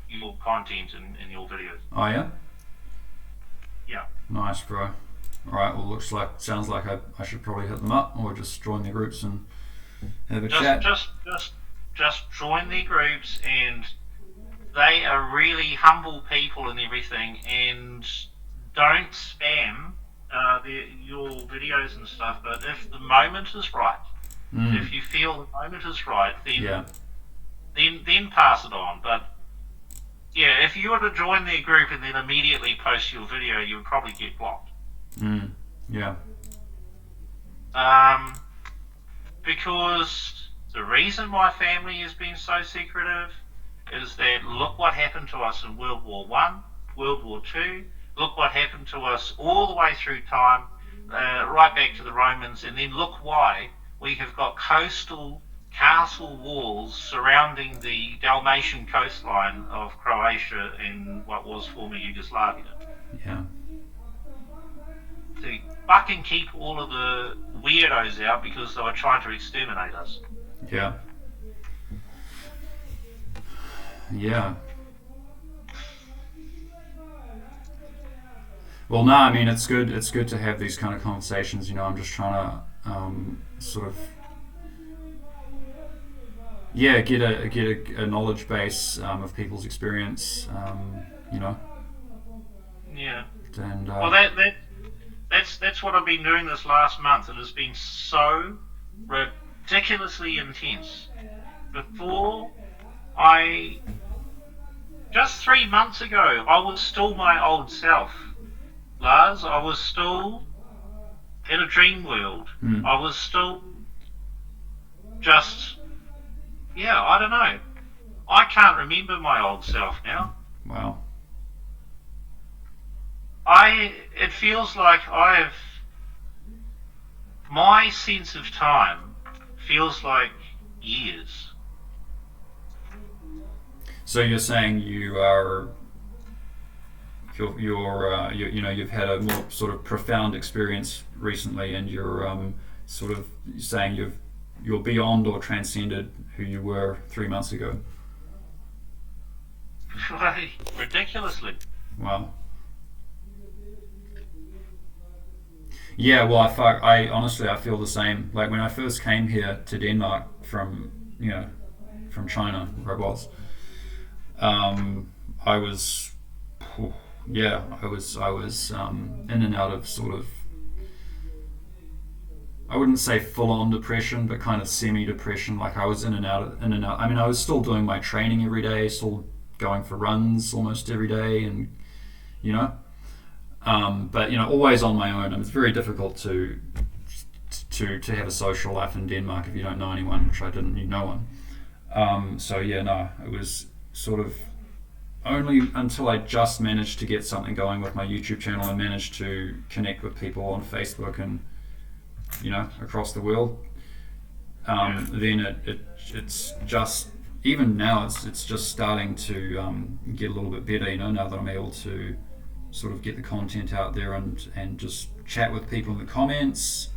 your content and your videos. Oh yeah. Yeah. Nice, bro. All right. Well, sounds like I should probably hit them up or just join the groups and have a chat. Just join their groups, and they are really humble people and everything, and don't spam your videos and stuff. But if the moment is right, if you feel the moment is right, then pass it on. But yeah, if you were to join their group and then immediately post your video, you would probably get blocked. Yeah. Because the reason my family has been so secretive is that look what happened to us in World War One, World War Two. Look what happened to us all the way through time, right back to the Romans, and then look why we have got coastal castle walls surrounding the Dalmatian coastline of Croatia and what was former Yugoslavia. Yeah. To fucking keep all of the weirdos out because they were trying to exterminate us. Yeah. Yeah. Well, no, I mean it's good. It's good to have these kind of conversations. I'm just trying to sort of get a knowledge base of people's experience. Yeah. And well, that's what I've been doing this last month. It has been so ridiculously intense. Just 3 months ago, I was still my old self, Lars. I was still in a dream world. I was still just, I don't know. I can't remember my old self now. Wow. It feels like my sense of time feels like years. So you're saying you've had a more sort of profound experience recently, and you're sort of saying you're beyond or transcended who you were 3 months ago. Ridiculously. Wow. Yeah, well, I honestly feel the same. Like when I first came here to Denmark from China, where I was, I was in and out of sort of, I wouldn't say full-on depression, but kind of semi-depression. Like I was in and out. I mean, I was still doing my training every day, still going for runs almost every day, and but always on my own. It's very difficult to have a social life in Denmark if you don't know anyone, which I didn't. No one. It was sort of only until I just managed to get something going with my YouTube channel and managed to connect with people on Facebook and across the world. Then it's just even now it's just starting to get a little bit better. Now that I'm able to sort of get the content out there and just chat with people in the comments.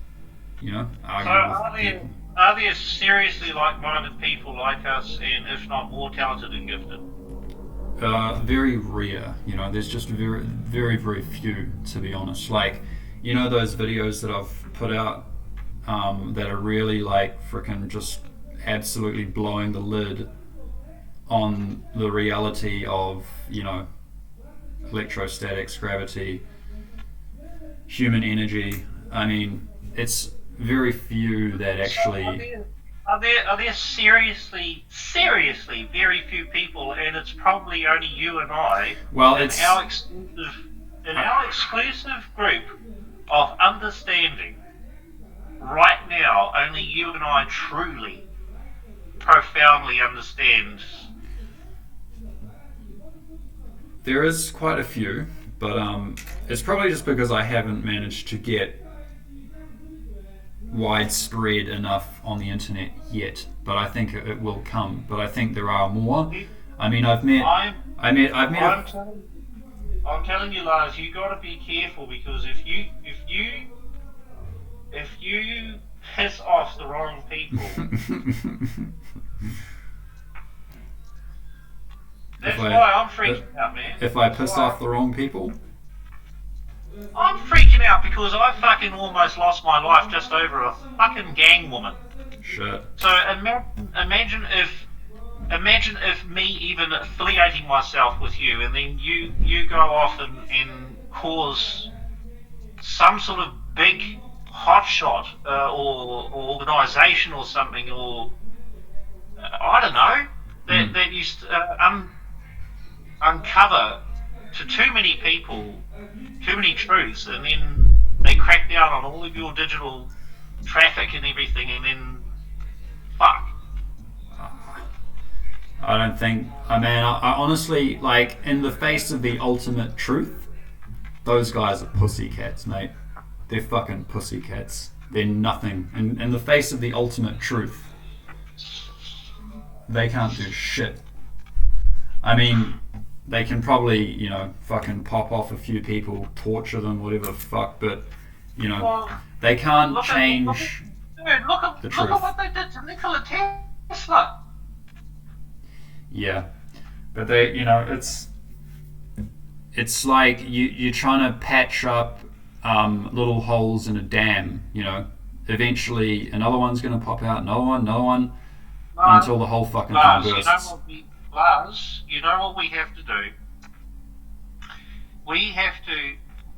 So Argue with people. are there seriously like-minded people like us, and if not more talented and gifted? Very rare. There's just very, very, very few, to be honest. Like, those videos that I've put out that are really like freaking just absolutely blowing the lid on the reality of, electrostatics, gravity, human energy. I mean, it's very few that actually. Are there seriously very few people, and it's probably only you and I, Well, in it's our exclusive group of understanding right now, only you and I truly, profoundly understand. there is quite a few, but it's probably just because I haven't managed to get widespread enough on the internet yet. But I think it will come. But I think there are more. I mean, I've met. I'm telling you, Lars, you got to be careful, because if you piss off the wrong people, that's why I'm freaking out, man. If I piss off the wrong people, I'm freaking out because I fucking almost lost my life just over a fucking gang woman. shit. So imagine if me even affiliating myself with you, and then you go off and cause some sort of big hotshot or organisation or something, or I don't know, that you uncover to too many people too many truths, and then they crack down on all of your digital traffic and everything, and then fuck. I don't think. I honestly, like, in the face of the ultimate truth, those guys are pussycats, mate. They're fucking pussycats. They're nothing. In the face of the ultimate truth, they can't do shit. I mean, they can probably, fucking pop off a few people, torture them, whatever the fuck, but, they can't change the truth. Look at what they did to Nikola Tesla. Yeah, but they, it's like you're trying to patch up little holes in a dam. Eventually another one's going to pop out, another one, until the whole fucking thing bursts. You know what we have to do?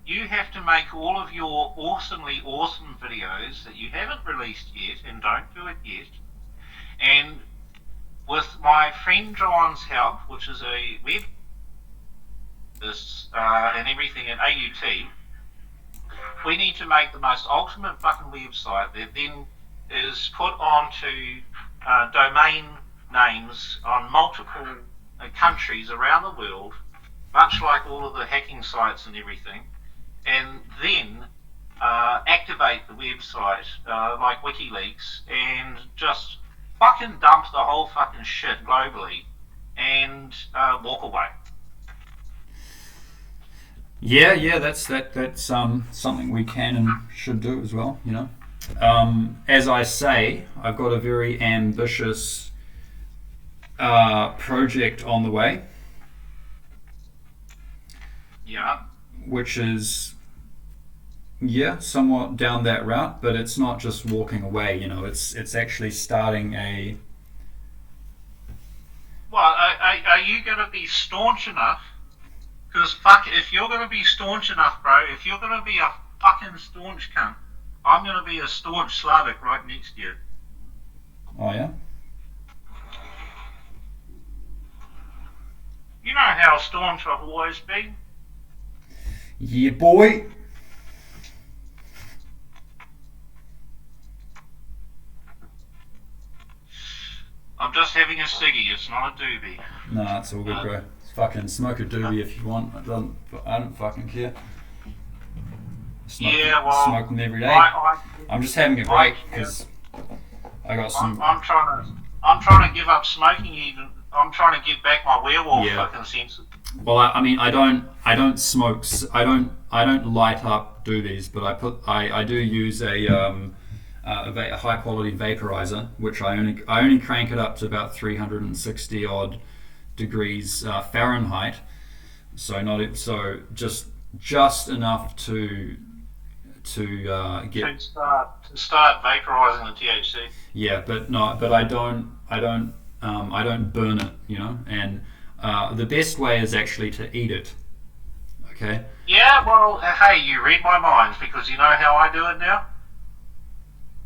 You have to make all of your awesomely awesome videos that you haven't released yet, and don't do it yet, and with my friend John's help, which is a web and everything at AUT, we need to make the most ultimate fucking website that then is put onto domain names on multiple countries around the world, much like all of the hacking sites and everything, and then activate the website like WikiLeaks, and just fucking dump the whole fucking shit globally and walk away. Yeah, that's something we can and should do as well. As I say, I've got a very ambitious project on the way. Yeah. Which is, somewhat down that route, but it's not just walking away. It's actually starting a. Well, are you going to be staunch enough? Because fuck, if you're going to be staunch enough, bro, if you're going to be a fucking staunch cunt, I'm going to be a staunch Slavic right next to you. Oh yeah? You know how staunch I've always been? Yeah, boy. I'm just having a ciggy, it's not a doobie. Nah, it's all good, bro. Fucking smoke a doobie if you want. I don't fucking care. Smoke them every day. I'm just having a break because I got some. I'm trying I'm trying to give up smoking. Even I'm trying to get back my werewolf Yeah. fucking senses. Well, I mean, I don't smoke. I don't light up doobies, but I do use a high quality vaporizer, which I only crank it up to about 360 odd degrees Fahrenheit. So just enough to get. To start vaporizing the THC. Yeah, but I don't burn it, you know, and the best way is actually to eat it. Okay. Yeah, well, hey, you read my mind because you know how I do it now.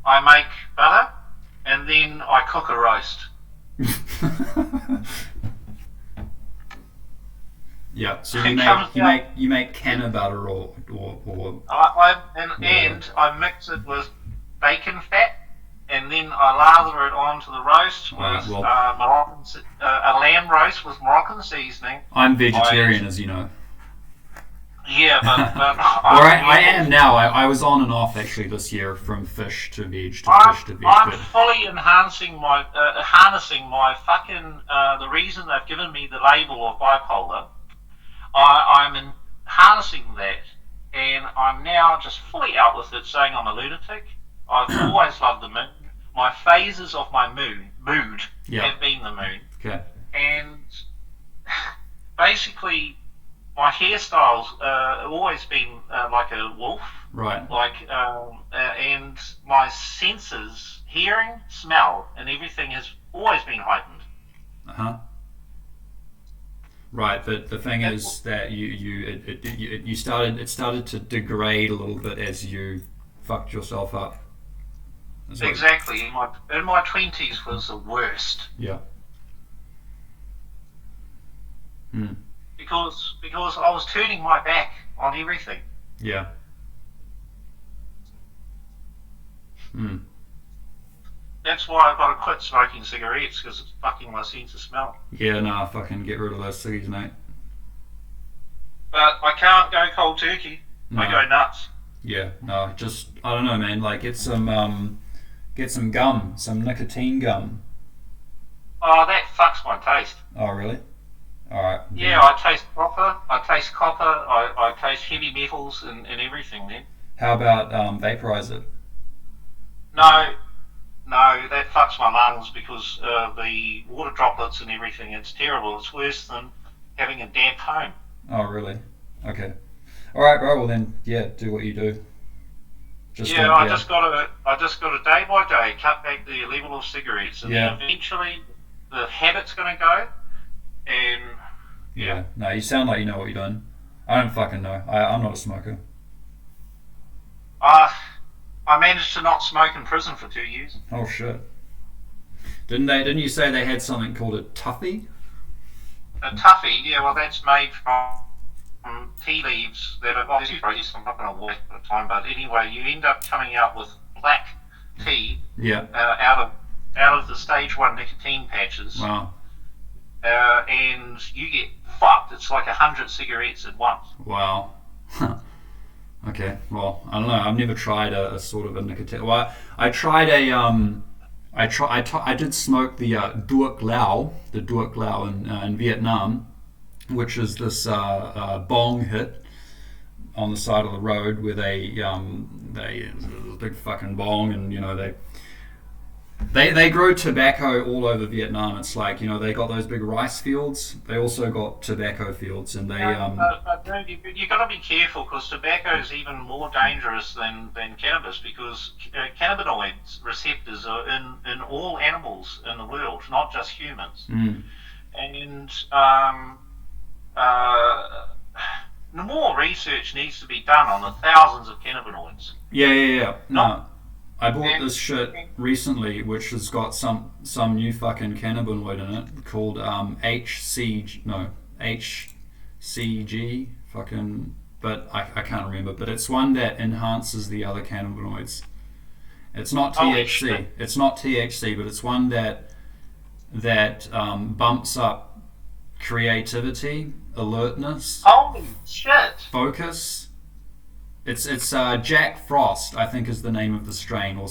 I make butter and then I cook a roast. Yeah. So you make canna butter or And I mix it with bacon fat, and then I lather it onto the roast with a lamb roast with Moroccan seasoning. I'm vegetarian, as you know. Yeah, but I am now. I was on and off actually this year from fish to veg to fish to veg. I'm fully harnessing my fucking the reason they've given me the label of bipolar. I'm harnessing that, and I'm now just fully out with it, saying I'm a lunatic. I've always loved the moon. My phases of my mood have been the moon. Okay. And basically, my hairstyle's always been like a wolf. Right. And my senses, hearing, smell, and everything has always been heightened. Right, but the thing is that it started to degrade a little bit as you fucked yourself up. Exactly. In my 20s was the worst. Yeah. Because I was turning my back on everything. Yeah. That's why I've got to quit smoking cigarettes, because it's fucking my sense of smell. Yeah, nah, fucking get rid of those ciggies, mate. But I can't go cold turkey. No. I go nuts. Yeah, no, just I don't know, man. Like get some gum, some nicotine gum. Oh, that fucks my taste. Oh, really? All right. Yeah, I taste copper. I taste heavy metals and everything. Then. How about vaporize it? No, that fucks my lungs because the water droplets and everything. It's terrible. It's worse than having a damp home. Oh, really? Okay. All right, bro. Well, then, yeah, do what you do. I just got to day by day cut back the level of cigarettes, and then eventually the habit's going to go. And yeah, no, you sound like you know what you're doing. I don't fucking know. I'm not a smoker. I managed to not smoke in prison for 2 years. Oh shit! Didn't you say they had something called a toughie? A toughie, yeah. Well, that's made from tea leaves that are obviously processed. I'm not going to walk at the time, but anyway, you end up coming out with black tea. Yeah. Out of the stage 1 nicotine patches. Wow. And you get fucked. It's like 100 cigarettes at once. Wow. Okay. Well, I don't know. I've never tried a sort of a nicotine. Well, I tried I did smoke the Duoc Lao in Vietnam, which is this bong hit on the side of the road with a big fucking bong, and you know they grow tobacco all over Vietnam. It's like, you know, they got those big rice fields. They also got tobacco fields, and they But you got to be careful, because tobacco is even more dangerous than cannabis, because cannabinoid receptors are in all animals in the world, not just humans. And the more research needs to be done on the thousands of cannabinoids. Yeah. No. I bought this shit recently, which has got some new fucking cannabinoid in it called HCG fucking, but I can't remember. But it's one that enhances the other cannabinoids. It's not THC. It's not THC, but it's one that bumps up creativity, alertness. Holy shit! Focus. It's Jack Frost, I think, is the name of the strain, or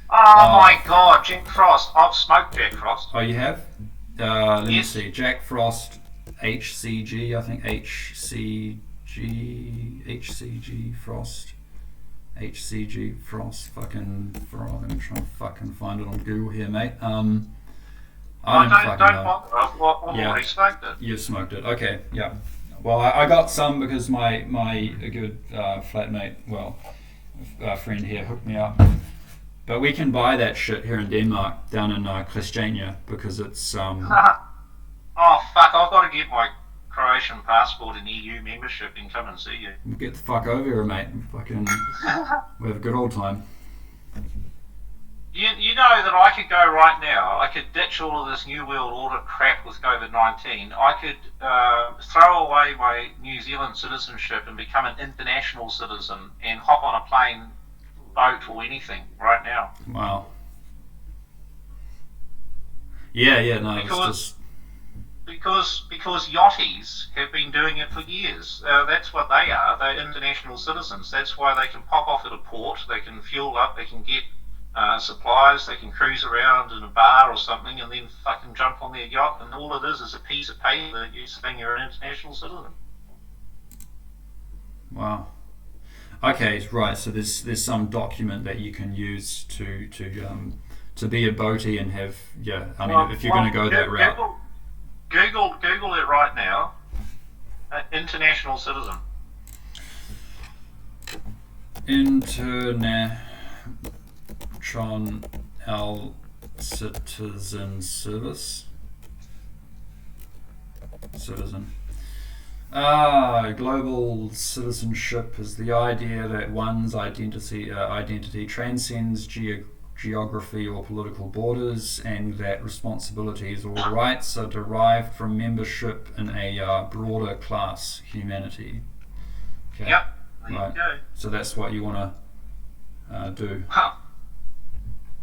Oh my God, Jack Frost! I've smoked Jack Frost. Oh, you have? Let me Yes. see. Jack Frost, HCG, I think HCG Frost, HCG Frost. Fucking Frost. I'm trying to fucking find it on Google here, mate. I don't fucking Don't know. bother. I've already smoked it. You smoked it. Okay, yeah. Well, I got some because my good flatmate, well, friend here hooked me up. But we can buy that shit here in Denmark, down in Christiania, because it's Oh fuck! I've got to get my Croatian passport and EU membership and come and see you. get the fuck over here, mate. Fucking, we have a good old time. You know that I could go right now. I could ditch all of this New World Order crap with COVID-19. I could throw away my New Zealand citizenship and become an international citizen and hop on a plane, boat, or anything right now. Wow. Yeah, no, it's just... Because yachties have been doing it for years. That's what they are. They're international citizens. That's why they can pop off at a port, they can fuel up, they can get supplies, they can cruise around in a bar or something and then fucking jump on their yacht, and all it is a piece of paper that you're saying you're an international citizen. Wow. Okay, right. So there's some document that you can use to be a boatie and have, yeah. I mean, if you're going to go that route. Google it right now. International citizen. International Citizen Citizen. Global citizenship is the idea that one's identity transcends geography or political borders, and that responsibilities or rights are derived from membership in a broader class, humanity. Okay. Yep. There Right. you go. So that's what you want to do. Huh.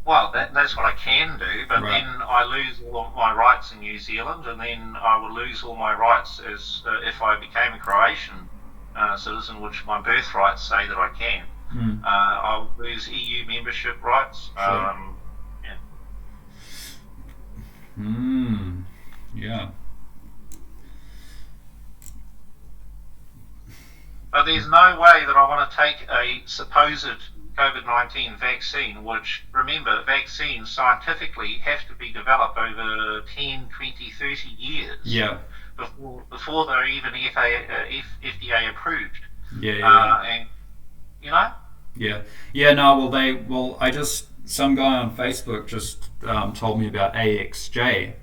Well, that's what I can do, but Right. then I lose all of my rights in New Zealand, and then I will lose all my rights as if I became a Croatian citizen, which my birthrights say that I can. I'll lose EU membership rights. Sure. Yeah. Yeah. But there's no way that I want to take a supposed COVID-19 vaccine, which, remember, vaccines scientifically have to be developed over 10, 20, 30 years Yeah. before they're even FDA approved. Yeah. And, you know? Yeah. No. Some guy on Facebook just told me about AXJ,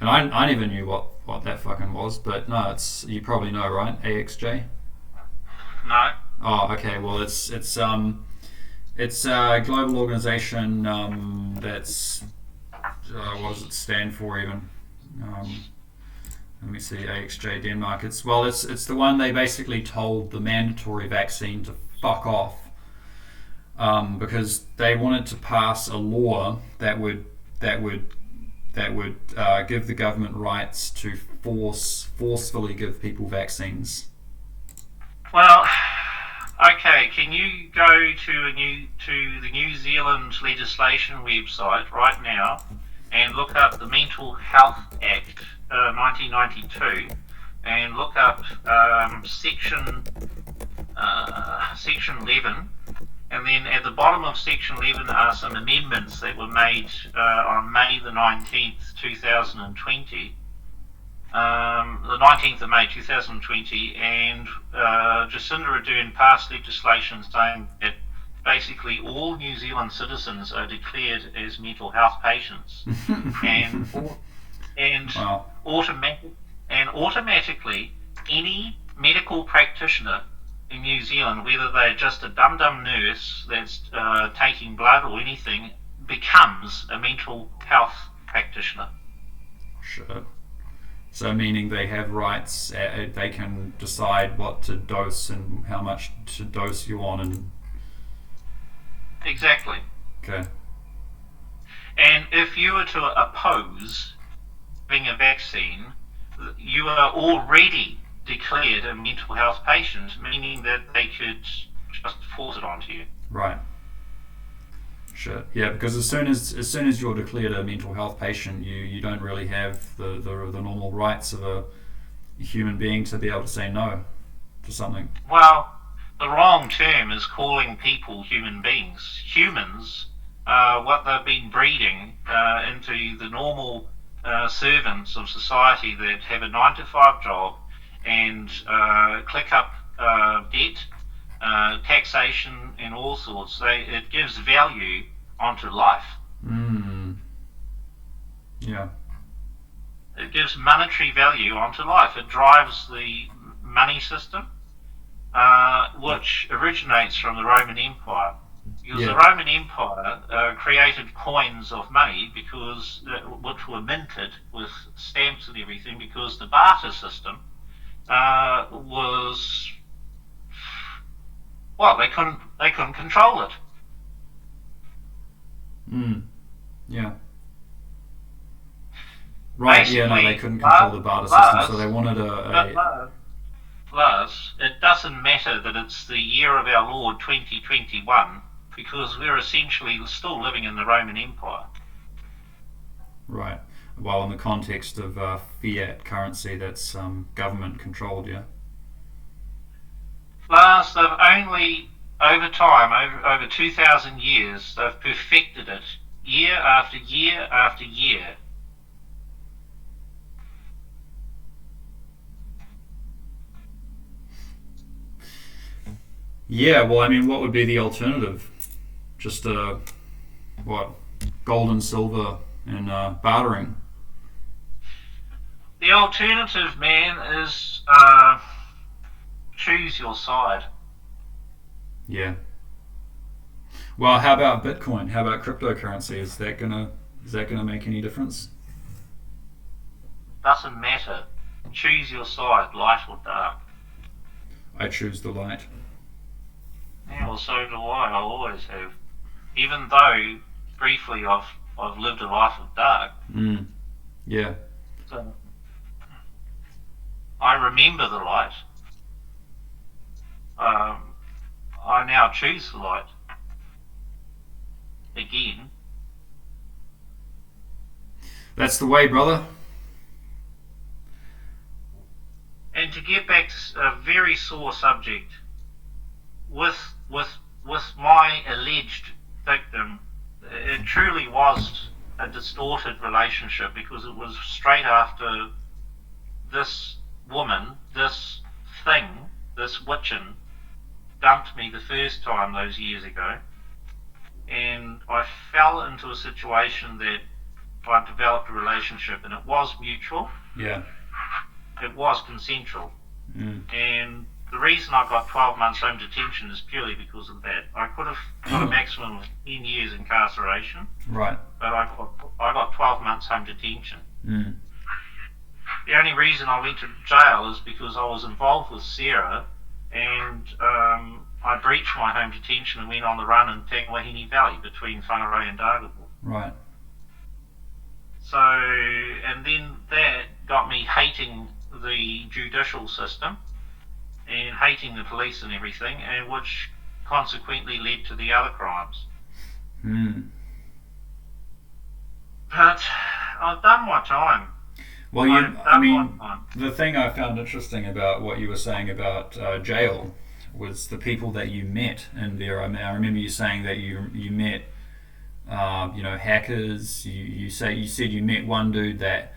and I never knew what that fucking was. But no, you probably know, right? AXJ. No. Oh, okay. Well, it's a global organization that's what does it stand for even? Let me see. AXJ Denmark. It's the one they basically told the mandatory vaccine to fuck off because they wanted to pass a law that would give the government rights to forcefully give people vaccines. Well, okay. Can you go to the New Zealand legislation website right now and look up the Mental Health Act 1992 and look up section 11, and then at the bottom of section 11 are some amendments that were made on May the 19th, 2020. The 19th of May 2020, and Jacinda Ardern passed legislation saying that basically all New Zealand citizens are declared as mental health patients, and Wow. automatically any medical practitioner in New Zealand, whether they're just a dum nurse that's taking blood or anything, becomes a mental health practitioner. Sure. So meaning they have rights, they can decide what to dose and how much to dose you on, and Exactly. okay. And if you were to oppose being a vaccine, you are already declared a mental health patient, meaning that they could just force it onto you. Right. Shit. Yeah, because as soon as you're declared a mental health patient, you don't really have the normal rights of a human being to be able to say no to something. Well, the wrong term is calling people human beings. Humans are what they've been breeding into the normal servants of society that have a 9 to 5 job and click up debt, taxation, and all sorts. It gives value onto life. Mm. Yeah. It gives monetary value onto life. It drives the money system, which originates from the Roman Empire. Because the Roman Empire created coins of money which were minted with stamps and everything, because the barter system was, well, they couldn't control it. Mm. Yeah. Right. Yeah. No, they couldn't control the barter system, so they wanted Plus, it doesn't matter that it's the year of our Lord 2021, because we're essentially still living in the Roman Empire. Right. While in the context of fiat currency, that's government controlled. Yeah. Plus, they've only, over time, over 2,000 years, they've perfected it year after year after year. Yeah. Well, I mean, what would be the alternative? Just what? Gold and silver and bartering. The alternative, man, is choose your side. Yeah. Well, how about Bitcoin? How about cryptocurrency? Is that gonna make any difference? Doesn't matter. Choose your side, light or dark. I choose the light. Yeah, well, so do I. I always have. Even though briefly I've lived a life of dark. Mm. Yeah. So I remember the light. I now choose the light again. That's the way, brother. And to get back to a very sore subject, with my alleged victim, it truly was a distorted relationship, because it was straight after this woman, this thing, this witchin, dumped me the first time those years ago, and I fell into a situation that I developed a relationship, and it was mutual. Yeah. It was consensual. Mm. And the reason I got 12 months home detention is purely because of that. I could have got a maximum of 10 years incarceration, Right. but I got 12 months home detention. Mm. The only reason I went to jail is because I was involved with Sarah, and I breached my home detention and went on the run in Tangawahine Valley between Whangarei and Dargaville. Right. So, and then that got me hating the judicial system and hating the police and everything, and which consequently led to the other crimes. Mm. But I've done my time. Well, the thing I found interesting about what you were saying about jail was the people that you met in there. I mean, I remember you saying that you met, hackers. You said you met one dude that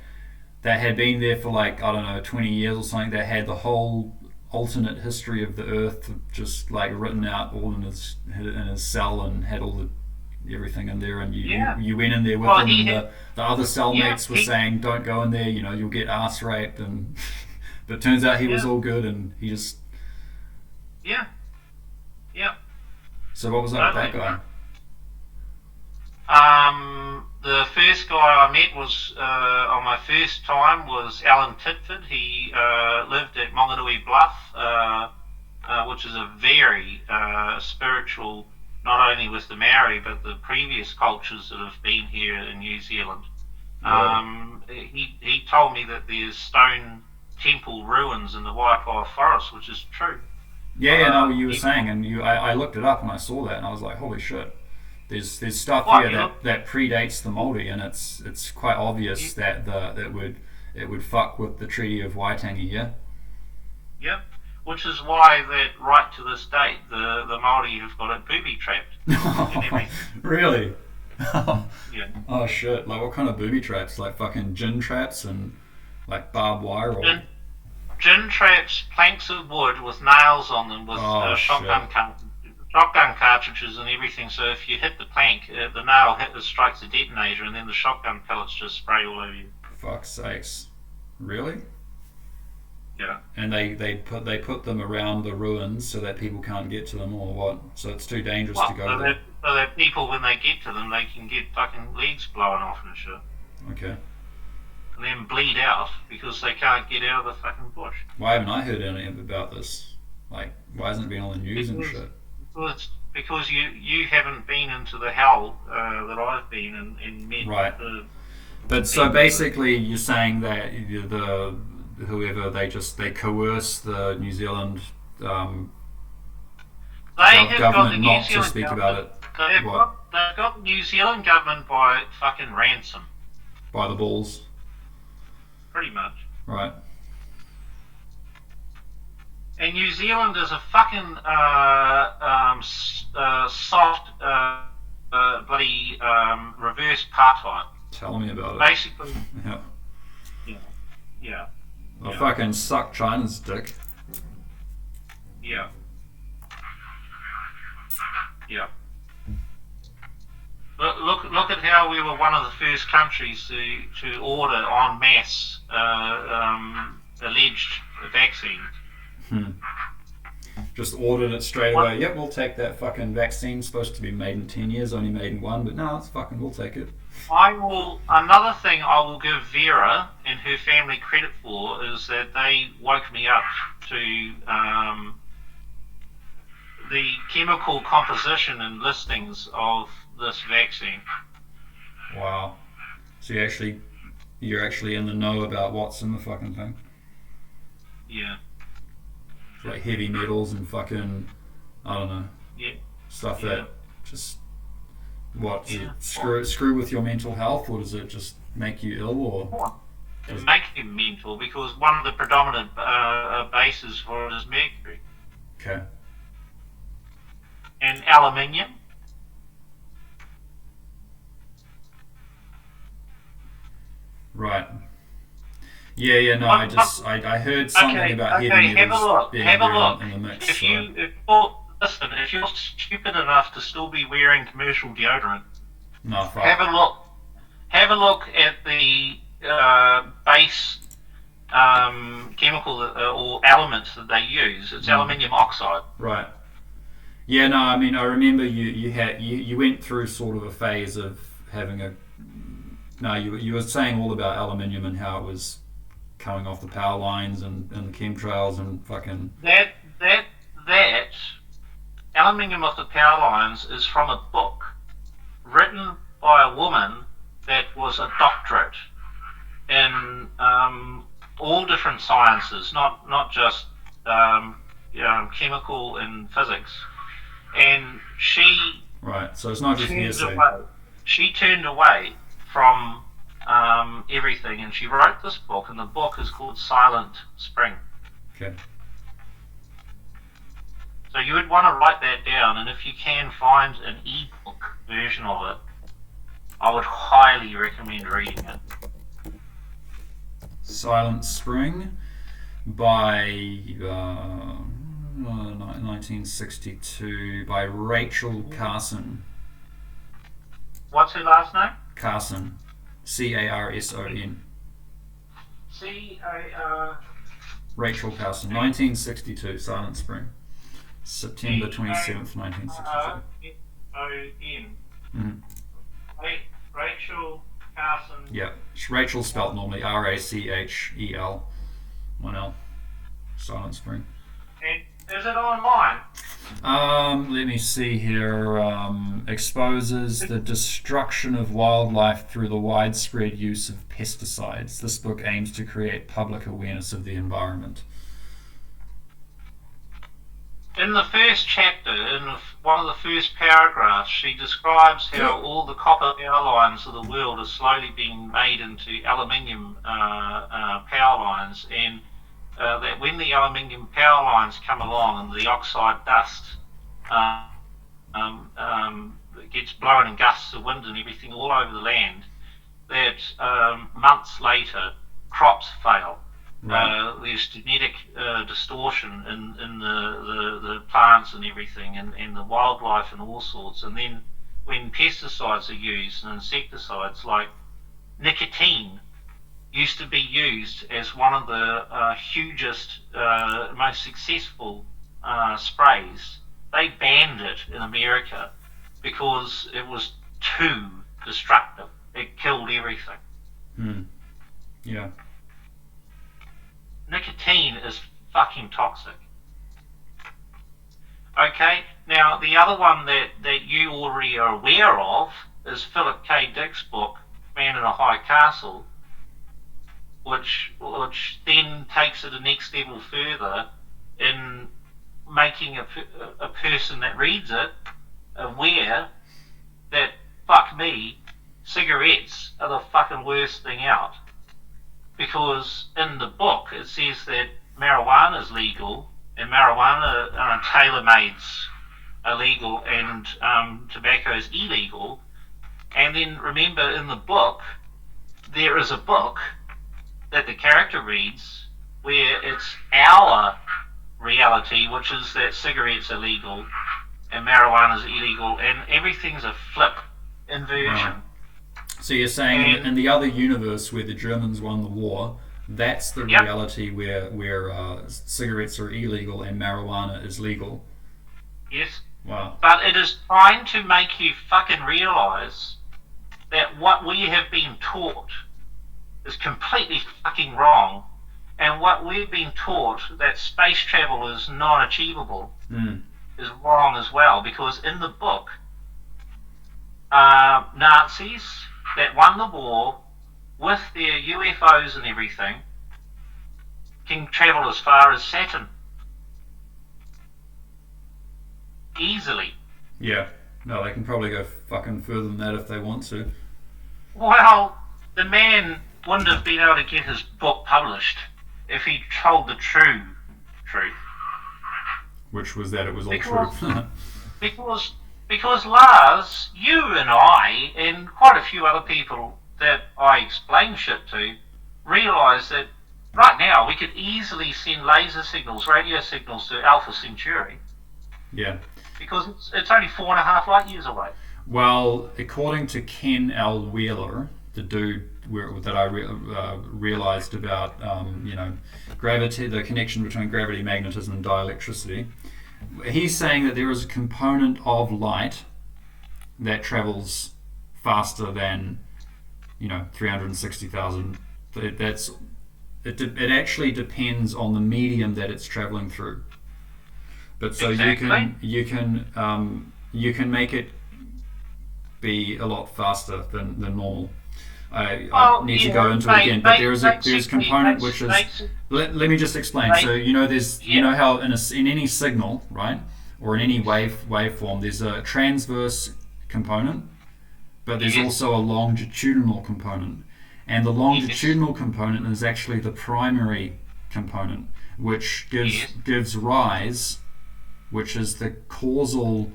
had been there for, like, I don't know, 20 years or something, that had the whole alternate history of the earth just, like, written out all in his cell, and had all the everything in there, and you went in there with him, and the other cellmates were saying, don't go in there, you'll get ass raped, and but it turns out he was all good, and he just yeah. So what was up with that guy? The first guy I met was on my first time was Alan Titford. He lived at Monganui Bluff, which is a very spiritual, not only with the Maori, but the previous cultures that have been here in New Zealand. He told me that there's stone temple ruins in the Waikawa forest, which is true. Yeah, no, you were saying, and I looked it up and I saw that, and I was like, holy shit. There's stuff Well, here you look, that predates the Māori, and it's quite obvious that it would fuck with the Treaty of Waitangi, yeah. yep. Which is why that right to this date, the Māori have got it booby trapped and everything. Really? Yeah. Oh shit! Like what kind of booby traps? Like fucking gin traps and like barbed wire or? Gin traps, planks of wood with nails on them with shotgun cartridges and everything. So if you hit the plank, the nail strikes the detonator, and then the shotgun pellets just spray all over you. Fuck's sakes! Really? Yeah. And they put them around the ruins so that people can't get to them, or what? So it's too dangerous to go there. So that people, when they get to them, they can get fucking legs blown off and shit. Okay. And then bleed out because they can't get out of the fucking bush. Why haven't I heard anything about this? Like, why hasn't it been on the news and shit? Because you haven't been into the hell that I've been in met right. But so basically, you're saying that whoever they coerce the New Zealand government not to speak about it. They've got the New Zealand government by fucking ransom. By the balls. Pretty much. Right. And New Zealand is a fucking soft bloody reverse apartheid. Tell me about it. Basically. Yeah. Yeah. I'll fucking suck China's dick. Yeah. Yeah. Look at how we were one of the first countries to order en masse alleged vaccine. Just ordered it straight away. Yep, we'll take that fucking vaccine. Supposed to be made in 10 years, only made in 1, but no, it's fucking, we'll take it. Another thing I will give Vera and her family credit for is that they woke me up to the chemical composition and listings of this vaccine. Wow. So you're actually in the know about what's in the fucking thing? Yeah. Like heavy metals and fucking, I don't know. Yeah. Stuff that just, what, does it screw with your mental health, or does it just make you ill, or? It makes you mental because one of the predominant bases for it is mercury. Okay. And aluminium. Right. Yeah, no, I heard something about heavy metals being in the mix. If you're stupid enough to still be wearing commercial deodorant, no, fuck. have a look at the base chemical or elements that they use. It's aluminium oxide. Right. Yeah, no, I mean, I remember you went through sort of a phase of having you were saying all about aluminium and how it was coming off the power lines and the chemtrails and fucking... That aluminium off the power lines is from a book written by a woman that was a doctorate in all different sciences, not just chemical and physics. And she... Right, so it's not just hearsay. She turned away from everything, and she wrote this book, and the book is called Silent Spring. Okay. So you would want to write that down, and if you can find an e-book version of it, I would highly recommend reading it. Silent Spring by 1962 by Rachel Carson. What's her last name? Carson. C-A-R-S-O-N. C-A-R... Rachel Carson. 1962, Silent Spring. September 27th, 1962. S-O-N. Rachel Carson. Yeah. Rachel spelled normally R-A-C-H-E-L. 1L. Silent Spring. And is it online? Let me see here. Exposes the destruction of wildlife through the widespread use of pesticides. This book aims to create public awareness of the environment. in the first chapter, one of the first paragraphs, she describes how all the copper power lines of the world are slowly being made into aluminium power lines, and that when the aluminium power lines come along and the oxide dust gets blown in gusts of wind and everything all over the land, that months later crops fail. Right. There's genetic distortion in the plants and everything, and the wildlife and all sorts. And then when pesticides are used and insecticides, like nicotine used to be used as one of the hugest, most successful sprays. They banned it in America because it was too destructive. It killed everything. Yeah. Nicotine is fucking toxic. Okay, now the other one that you already are aware of is Philip K. Dick's book, Man in a High Castle, which then takes it a next level further in making a person that reads it aware that, fuck me, cigarettes are the fucking worst thing out. Because in the book it says that marijuana is legal, and marijuana tailor-mades are legal, and tobacco is illegal. And then remember, in the book there is a book that the character reads where it's our reality, which is that cigarettes are legal and marijuana is illegal, and everything's a flip inversion. Wow. So you're saying in the other universe where the Germans won the war, that's the reality where cigarettes are illegal and marijuana is legal? Yes. Wow. But it is trying to make you fucking realise that what we have been taught is completely fucking wrong, and what we've been taught, that space travel is non-achievable, is wrong as well. Because in the book, Nazis that won the war with their UFOs and everything can travel as far as Saturn easily. Yeah. No, they can probably go fucking further than that if they want to. Well, the man wouldn't have been able to get his book published if he told the truth. Which was that it was all true. Because Lars, you and I, and quite a few other people that I explain shit to, realise that right now we could easily send laser signals, radio signals to Alpha Centauri. Yeah. Because it's only 4.5 light years away. Well, according to Ken L. Wheeler, the dude that I realised about, gravity, the connection between gravity, magnetism, and dielectricity, he's saying that there is a component of light that travels faster than 360,000. It actually depends on the medium that it's traveling through. But so exactly. you can make it be a lot faster than normal. I need to go into it again, but there's a component which is. Let me just explain. So there's how in any signal, right, or in any waveform, there's a transverse component, but there's also a longitudinal component, and the longitudinal component is actually the primary component, which gives rise, which is the causal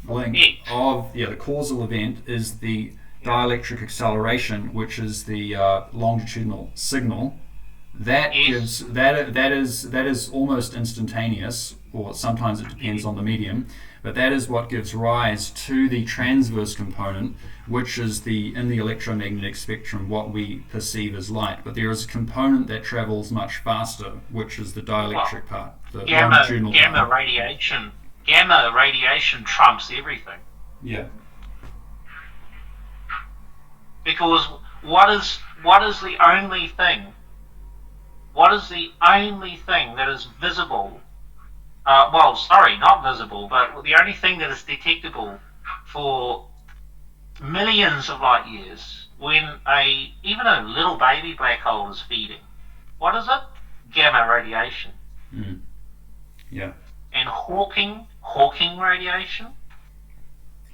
link of the causal event is the dielectric acceleration, which is the longitudinal signal. That is almost instantaneous, or sometimes it depends on the medium, but that is what gives rise to the transverse component, which is in the electromagnetic spectrum what we perceive as light. But there is a component that travels much faster, which is the dielectric part, the longitudinal part. Gamma radiation trumps everything. Yeah. Because what is the only thing? What is the only thing that is visible? Not visible, but the only thing that is detectable for millions of light years when even a little baby black hole is feeding. What is it? Gamma radiation. Yeah. And Hawking radiation.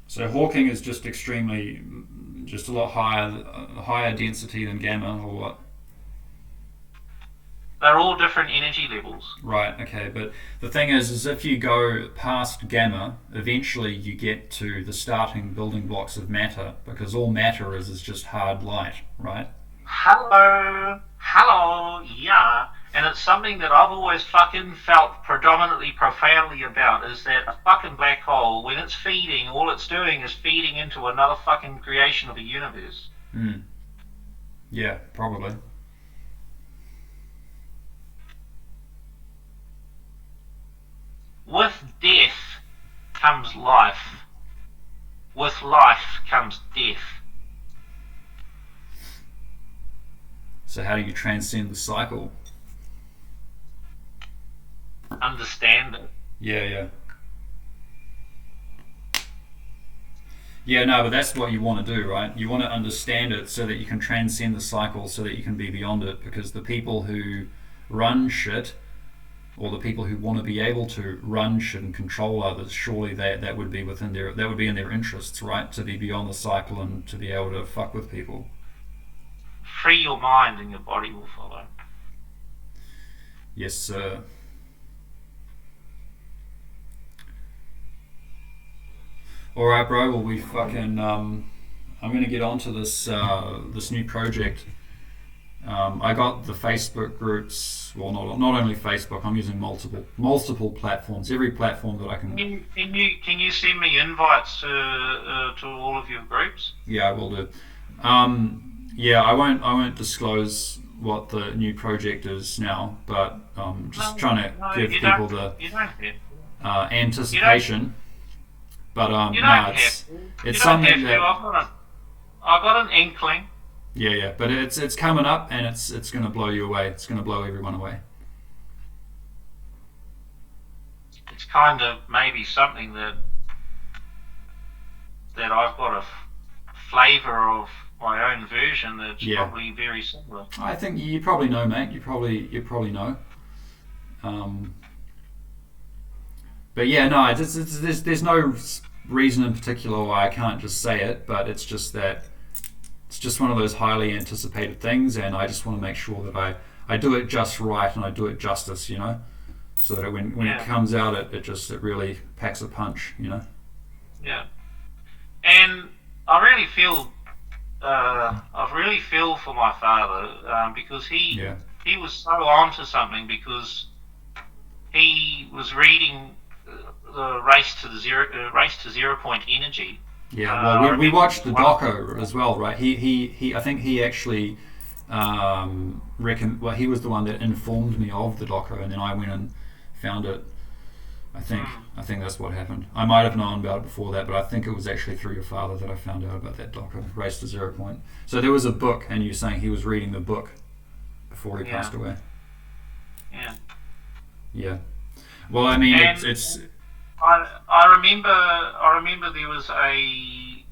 So Hawking is just just a lot higher density than gamma, or what? They're all different energy levels. Right, okay, but the thing is if you go past gamma, eventually you get to the starting building blocks of matter, because all matter is just hard light, right? Hello, yeah. And it's something that I've always fucking felt predominantly profoundly about, is that a fucking black hole, when it's feeding, all it's doing is feeding into another fucking creation of the universe. Yeah, probably. With death comes life. With life comes death. So how do you transcend the cycle? Understand it. Yeah. Yeah, no, but that's what you want to do, right? You want to understand it so that you can transcend the cycle, so that you can be beyond it, because the people who run shit, or the people who want to be able to run shit and control others, surely that would be in their interests, right? To be beyond the cycle and to be able to fuck with people. Free your mind and your body will follow. Yes, sir. Alright, bro, well, we fucking I'm gonna get onto this new project. I got the Facebook groups. Well, not only Facebook. I'm using multiple platforms. Every platform that I can. Can you send me invites to all of your groups? Yeah, I will do. Yeah, I won't disclose what the new project is now, but just trying to give people the anticipation. But it's something that I've got an inkling. Yeah, but it's coming up, and it's going to blow you away. It's going to blow everyone away. It's kind of maybe something that I've got a flavour of my own version that's probably very similar. I think you probably know, mate. You probably know. But yeah, no, there's no reason in particular why I can't just say it, but it's just that it's just one of those highly anticipated things, and I just want to make sure that I do it just right and I do it justice, you know, so that when it comes out, it really packs a punch, you know. Yeah, and I really feel for my father because he was so onto something, because he was reading the race to zero point energy. Yeah, well, we watched the doco as well, right? I think he actually he was the one that informed me of the doco, and then I went and found it. I think that's what happened. I might have known about it before that, but I think it was actually through your father that I found out about that doco, Race to 0 Point. So there was a book, and you're saying he was reading the book before he passed away. Yeah. Yeah. Well, I mean, it's. I remember there was a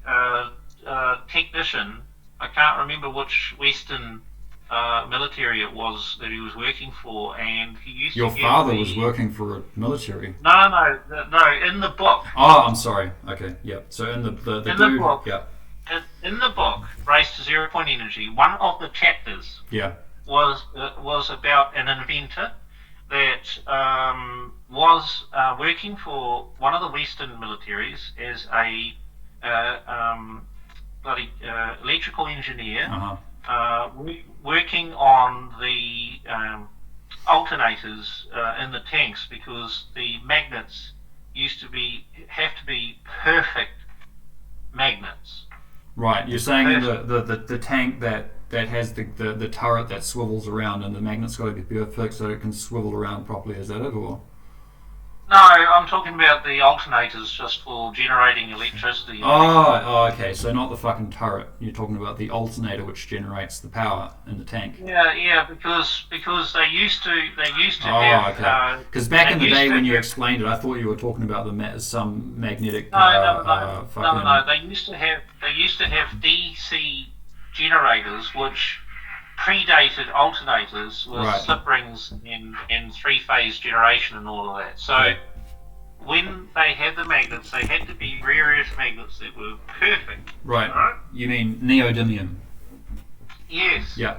technician. I can't remember which Western military it was that he was working for, and he used Your to father was working for a military? No, in the book. Oh, I'm sorry. Okay, yeah. So in the dude, the book, yeah. In the book, Race to 0 Point Energy, one of the chapters was about an inventor that was working for one of the Western militaries as a electrical engineer, working on the alternators in the tanks, because the magnets have to be perfect magnets. Right, you're saying in the tank that has the turret that swivels around, and the magnet's got to be perfect so it can swivel around properly. Is that it, or? No, I'm talking about the alternators just for generating electricity. Oh, okay. So not the fucking turret. You're talking about the alternator which generates the power in the tank. Yeah, because they used to have. Okay. Because back in the day when you explained it, I thought you were talking about some magnetic. No. They used to have DC generators which predated alternators with Right. slip rings and three-phase generation and all of that. So Okay. when they had the magnets, they had to be rare earth magnets that were perfect. Right. Right? You mean neodymium? Yes. Yeah.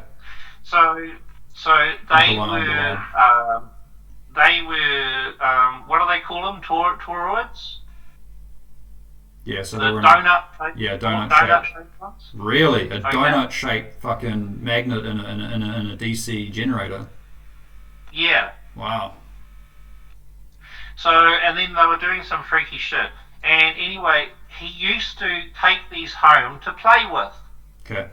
So they Underline. were what do they call them? Toroids? Yeah. So The they were donut. Yeah, donut shaped ones. really a Okay. donut-shaped fucking magnet in a DC generator. Yeah. Wow. So, and then they were doing some freaky shit. And anyway, he used to take these home to play with. Okay.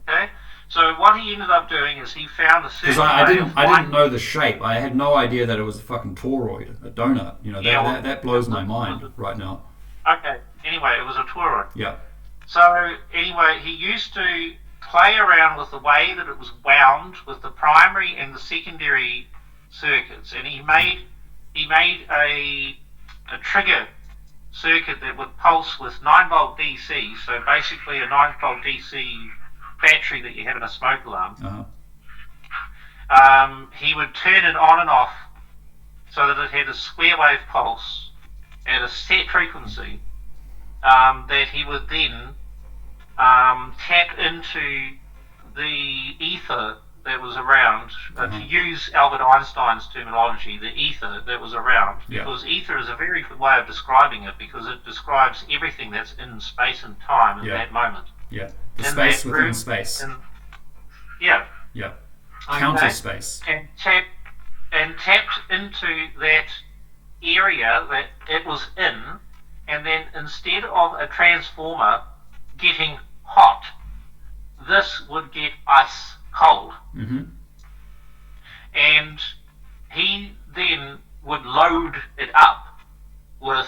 Okay? So what he ended up doing is he found a certain Because I way didn't of I didn't winding- know the shape. I had no idea that it was a fucking toroid, a donut. You know, that blows my mind right now. Okay, anyway, it was a toroid. Yeah. So anyway, he used to play around with the way that it was wound with the primary and the secondary circuits, and he made a trigger circuit that would pulse with 9-volt DC. So basically, a 9-volt DC battery that you have in a smoke alarm. Uh-huh. He would turn it on and off so that it had a square wave pulse at a set frequency. That he would then tap into the ether that was around, to use Albert Einstein's terminology, the ether that was around, Yeah. because ether is a very good way of describing it, because it describes everything that's in space and time in Yeah. that moment. Yeah. The In space that within room, space. Yeah. Yeah. Okay. Counter space. And tapped into that area that it was in, and then instead of a transformer getting hot, this would get ice cold. Mm-hmm. And he then would load it up with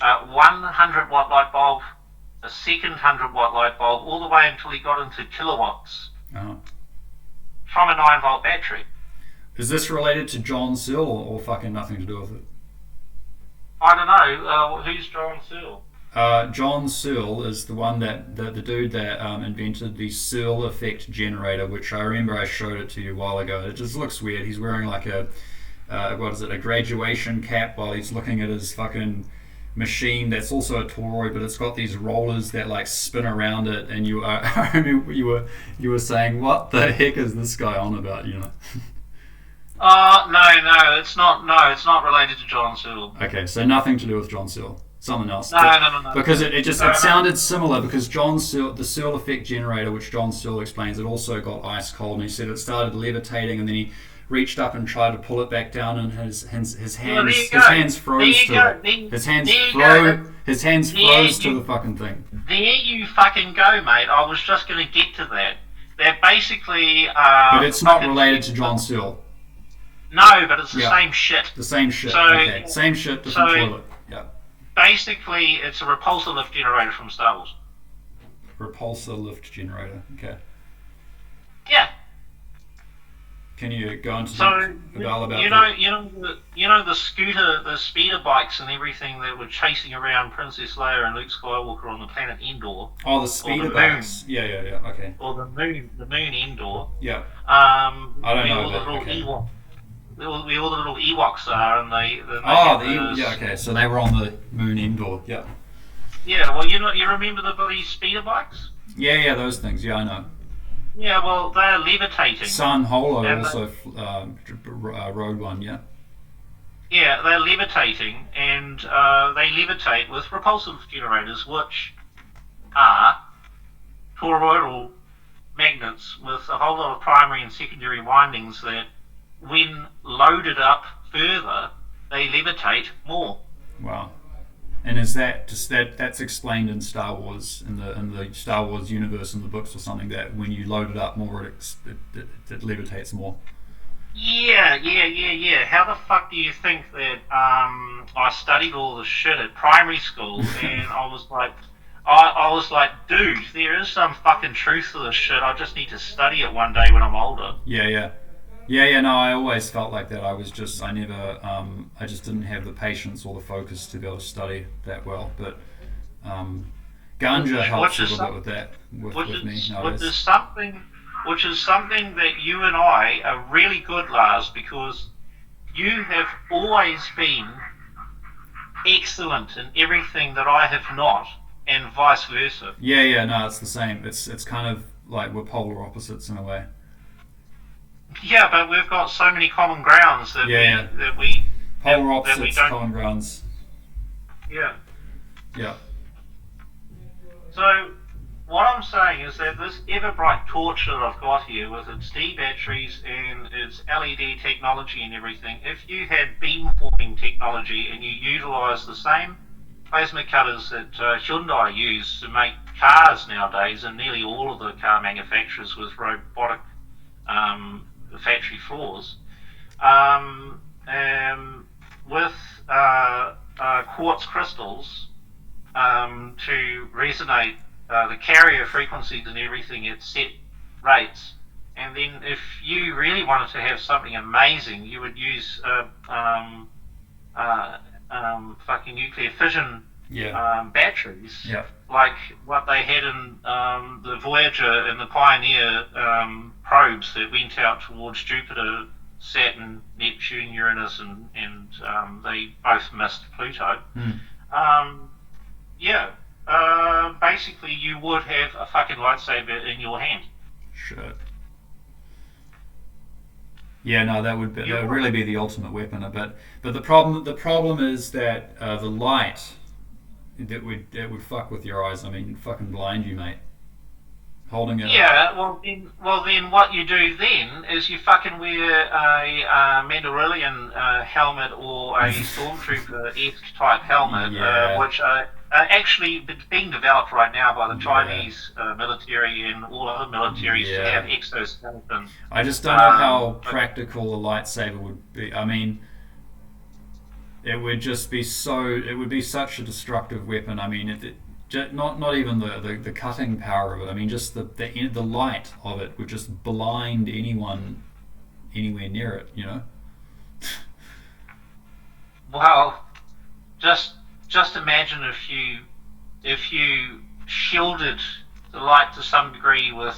a 100-watt light bulb, a second 100-watt light bulb, all the way until he got into kilowatts Uh-huh. from a 9-volt battery. Is this related to John Searle or fucking nothing to do with it? I don't know. Who's John Searle? John Searle is the one the dude that invented the Searle effect generator, which I remember I showed it to you a while ago. It just looks weird. He's wearing like a a graduation cap while he's looking at his fucking machine that's also a toroid, but it's got these rollers that like spin around it. And I remember you were saying, what the heck is this guy on about? You know. No, it's not. No, it's not related to John Searle. Okay, so nothing to do with John Searle. Something else. No. Because it sounded similar, because John Searle, the Searle effect generator, which John Searle explains, it also got ice cold, and he said it started levitating, and then he reached up and tried to pull it back down, and his hands froze to it. His hands froze to the fucking thing. There you fucking go, mate. I was just going to get to that. They're basically. But it's not related to John Searle. No, but it's the same shit. The same shit. So, okay. Same shit, different toilet. Yeah. Basically, it's a repulsor lift generator from Star Wars. Repulsor lift generator. Okay. Yeah. Can you go into So about you know the scooter, the speeder bikes and everything that were chasing around Princess Leia and Luke Skywalker on the planet Endor. Oh, the speeder bikes. Yeah. Okay. Or the moon Endor. Yeah. I don't know that. Okay. Where all the little Ewoks are, and they okay. So they were on the moon Endor. Yeah. Yeah. Well, you remember the bloody speeder bikes? Yeah. Those things. Yeah, I know. Yeah. Well, they're levitating. Sun Holo also rode one. Yeah. Yeah, they're levitating, and they levitate with repulsive generators, which are toroidal magnets with a whole lot of primary and secondary windings that, when loaded up further, they levitate more. Wow. And is that just that's explained in Star Wars, in the Star Wars universe, in the books or something, that when you load it up more, it levitates more? Yeah. How the fuck do you think that I studied all this shit at primary school, and I was like, dude, there is some fucking truth to this shit. I just need to study it one day when I'm older. Yeah. No, I always felt like that. I just didn't have the patience or the focus to be able to study that well. But Ganja helps a little bit with that, with me nowadays. which is something that you and I are really good, Lars, because you have always been excellent in everything that I have not, and vice versa. Yeah, no, it's the same. It's kind of like we're polar opposites in a way. Yeah, but we've got so many common grounds that Yeah, polar that we opposites, don't. common grounds. Yeah. Yeah, So what I'm saying is that this ever bright torch that I've got here with its D batteries and its LED technology and everything, if you had beamforming technology and you utilise the same plasma cutters that Hyundai use to make cars nowadays, and nearly all of the car manufacturers with robotic factory floors, um, with quartz crystals to resonate the carrier frequencies and everything at set rates. And then if you really wanted to have something amazing, you would use fucking nuclear fission batteries, yeah, like what they had in the Voyager and the Pioneer probes that went out towards Jupiter, Saturn, Neptune, Uranus, and they both missed Pluto. Um, yeah, basically you would have a fucking lightsaber in your hand. shit. Yeah, no, that would really be the ultimate weapon. But the problem is that the light that would fuck with your eyes. I mean, fucking blind you, mate. Holding it. Yeah, well then, what you do then is you fucking wear a Mandalorian helmet or a Stormtrooper-esque type helmet, Yeah. which are actually being developed right now by the Chinese military and all other militaries to have exoskeletons. I just don't know how practical a lightsaber would be. I mean, it would just be so. It would be such a destructive weapon. I mean, not even the cutting power of it. I mean, just the light of it would just blind anyone anywhere near it. You know. Well, just imagine if you shielded the light to some degree with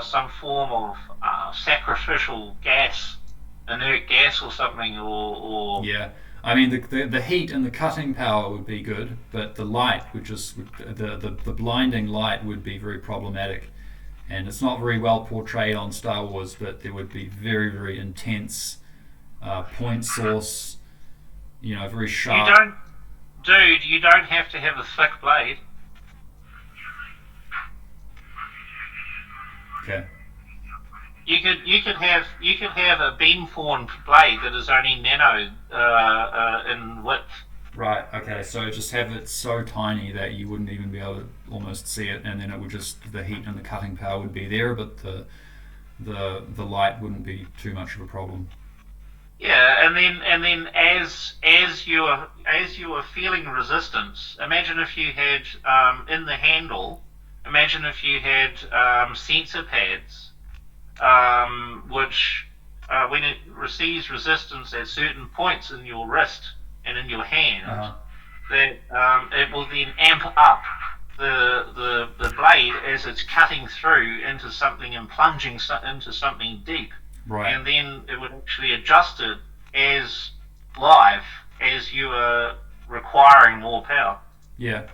some form of sacrificial gas, inert gas or something, or Yeah. I mean, the heat and the cutting power would be good, but the light the blinding light would be very problematic, and it's not very well portrayed on Star Wars. But there would be very, very intense point source, very sharp. You don't have to have a thick blade. Okay. You could have a beam-formed blade that is only nano in width. Right. Okay. So just have it so tiny that you wouldn't even be able to almost see it, and then it would just the heat and the cutting power would be there, but the light wouldn't be too much of a problem. Yeah, and then as you are feeling resistance, imagine if you had in the handle. Imagine if you had sensor pads, which when it receives resistance at certain points in your wrist and in your hand, that it will then amp up the blade as it's cutting through into something and plunging into something deep. Right. And then it would actually adjust it as live as you are requiring more power. Yeah.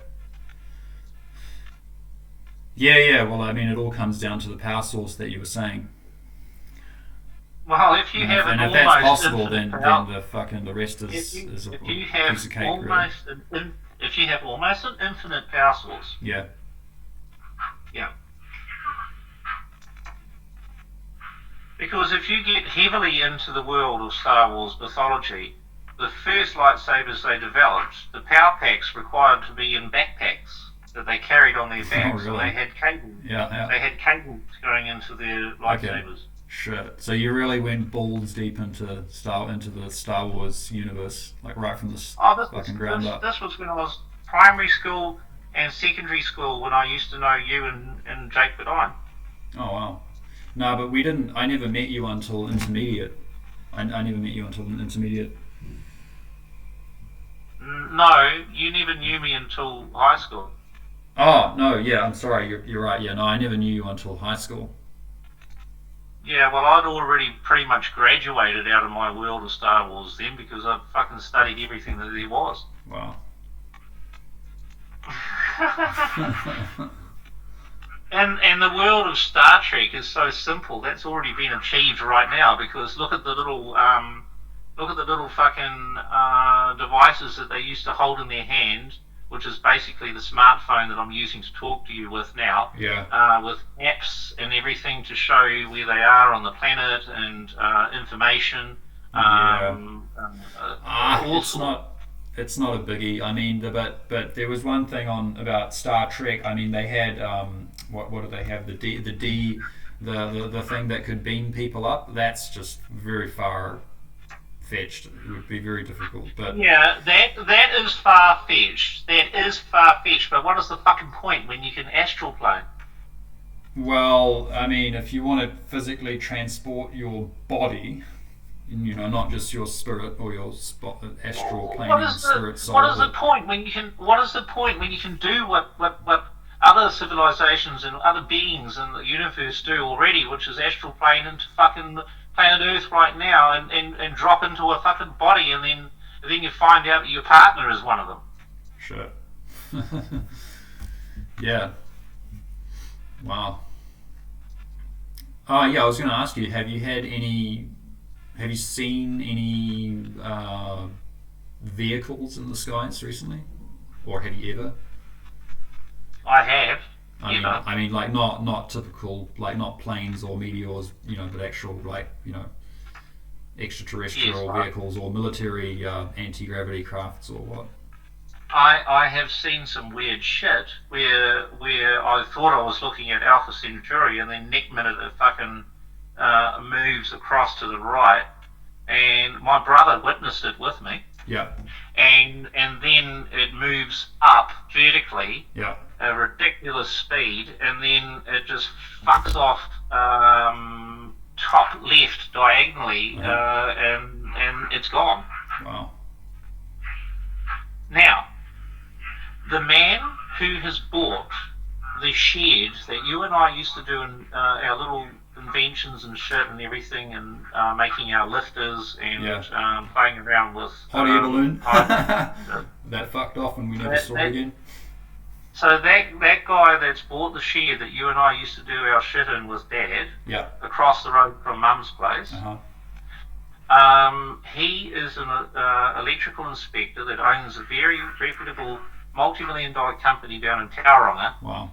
Yeah. Well, I mean, it all comes down to the power source that you were saying. Well, if you have and an if that's almost possible, infinite then power, the rest is a if you piece have of cake, really. if you have almost an infinite power source, Yeah. yeah. Because if you get heavily into the world of Star Wars mythology, the first lightsabers they developed, the power packs required to be in backpacks that they carried on their backs. Oh, really? So they had cables. Yeah. They had cables going into their lightsabers. Okay. Shit. So you really went balls deep into the Star Wars universe, like right from the fucking ground up. This was when I was primary school and secondary school, when I used to know you and Jake Bedine. Oh wow. No, but we didn't. I never met you until intermediate. I never met you until intermediate. No, you never knew me until high school. Oh no, yeah. I'm sorry. You're right. Yeah, no, I never knew you until high school. Yeah, well, I'd already pretty much graduated out of my world of Star Wars then because I'd fucking studied everything that there was. Wow. And the world of Star Trek is so simple. That's already been achieved right now because look at the little fucking devices that they used to hold in their hand, which is basically the smartphone that I'm using to talk to you with now. Yeah. With apps and everything to show you where they are on the planet and information. Yeah. All It's not a biggie. I mean, but there was one thing on about Star Trek. I mean, they had what do they have? The thing that could beam people up. That's just very far fetched. It would be very difficult. But yeah, that is far fetched. That is far fetched. But what is the fucking point when you can astral plane? well, I mean, if you want to physically transport your body, you know, not just your spirit or your astral planing spirit soul. What is the point when you can? What is the point when you can do what other civilizations and other beings in the universe do already, which is astral plane into fucking planet Earth right now, and drop into a fucking body, and then you find out that your partner is one of them. Sure. Yeah. Wow. Oh yeah, I was going to ask you, have you seen any vehicles in the skies recently, or have you ever? I have. I mean, like not typical, like not planes or meteors, you know, but actual, like, you know, extraterrestrial Yes, vehicles or military anti-gravity crafts or what? I have seen some weird shit where I thought I was looking at Alpha Centauri, and then next minute it fucking moves across to the right, and my brother witnessed it with me, Yeah. and then it moves up vertically Yeah. a ridiculous speed, and then it just fucks off top left diagonally, and it's gone. Wow. Now, the man who has bought the shed that you and I used to do in our little inventions and shit and everything, and making our lifters and playing around with Hot air balloon. uh, That fucked off and we never saw it again. So that guy that's bought the shed that you and I used to do our shit in with Dad, Yeah. across the road from Mum's place, he is an electrical inspector that owns a very reputable multi-million-dollar company down in Tauranga. Wow.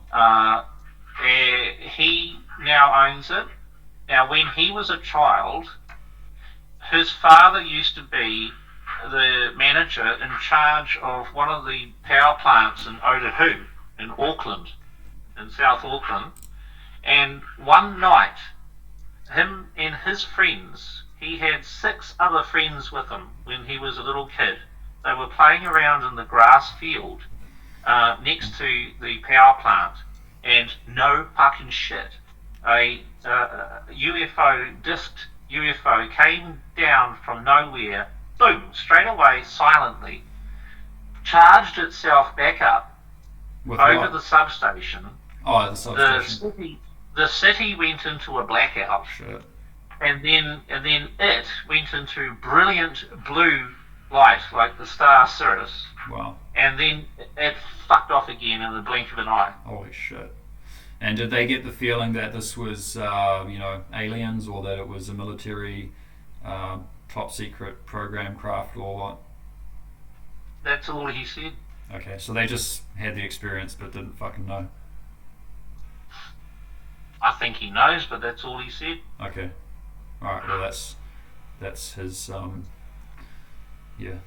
He now owns it. Now, when he was a child, his father used to be the manager in charge of one of the power plants in Otahu, in Auckland, in South Auckland. And one night, him and his friends, he had 6 other friends with him when he was a little kid. They were playing around in the grass field next to the power plant, and no fucking shit, a UFO, disked UFO came down from nowhere, boom, straight away, silently, charged itself back up With over what? the substation. Oh, the substation. The city went into a blackout. Shit. And then it went into brilliant blue light like the star Sirius, Wow. and then it fucked off again in the blink of an eye. Holy shit. And did they get the feeling that this was, you know, aliens, or that it was a military top secret program craft, or what? That's all he said. Okay, so they just had the experience but didn't fucking know. I think he knows, but that's all he said. Okay. Alright, well that's his, yeah.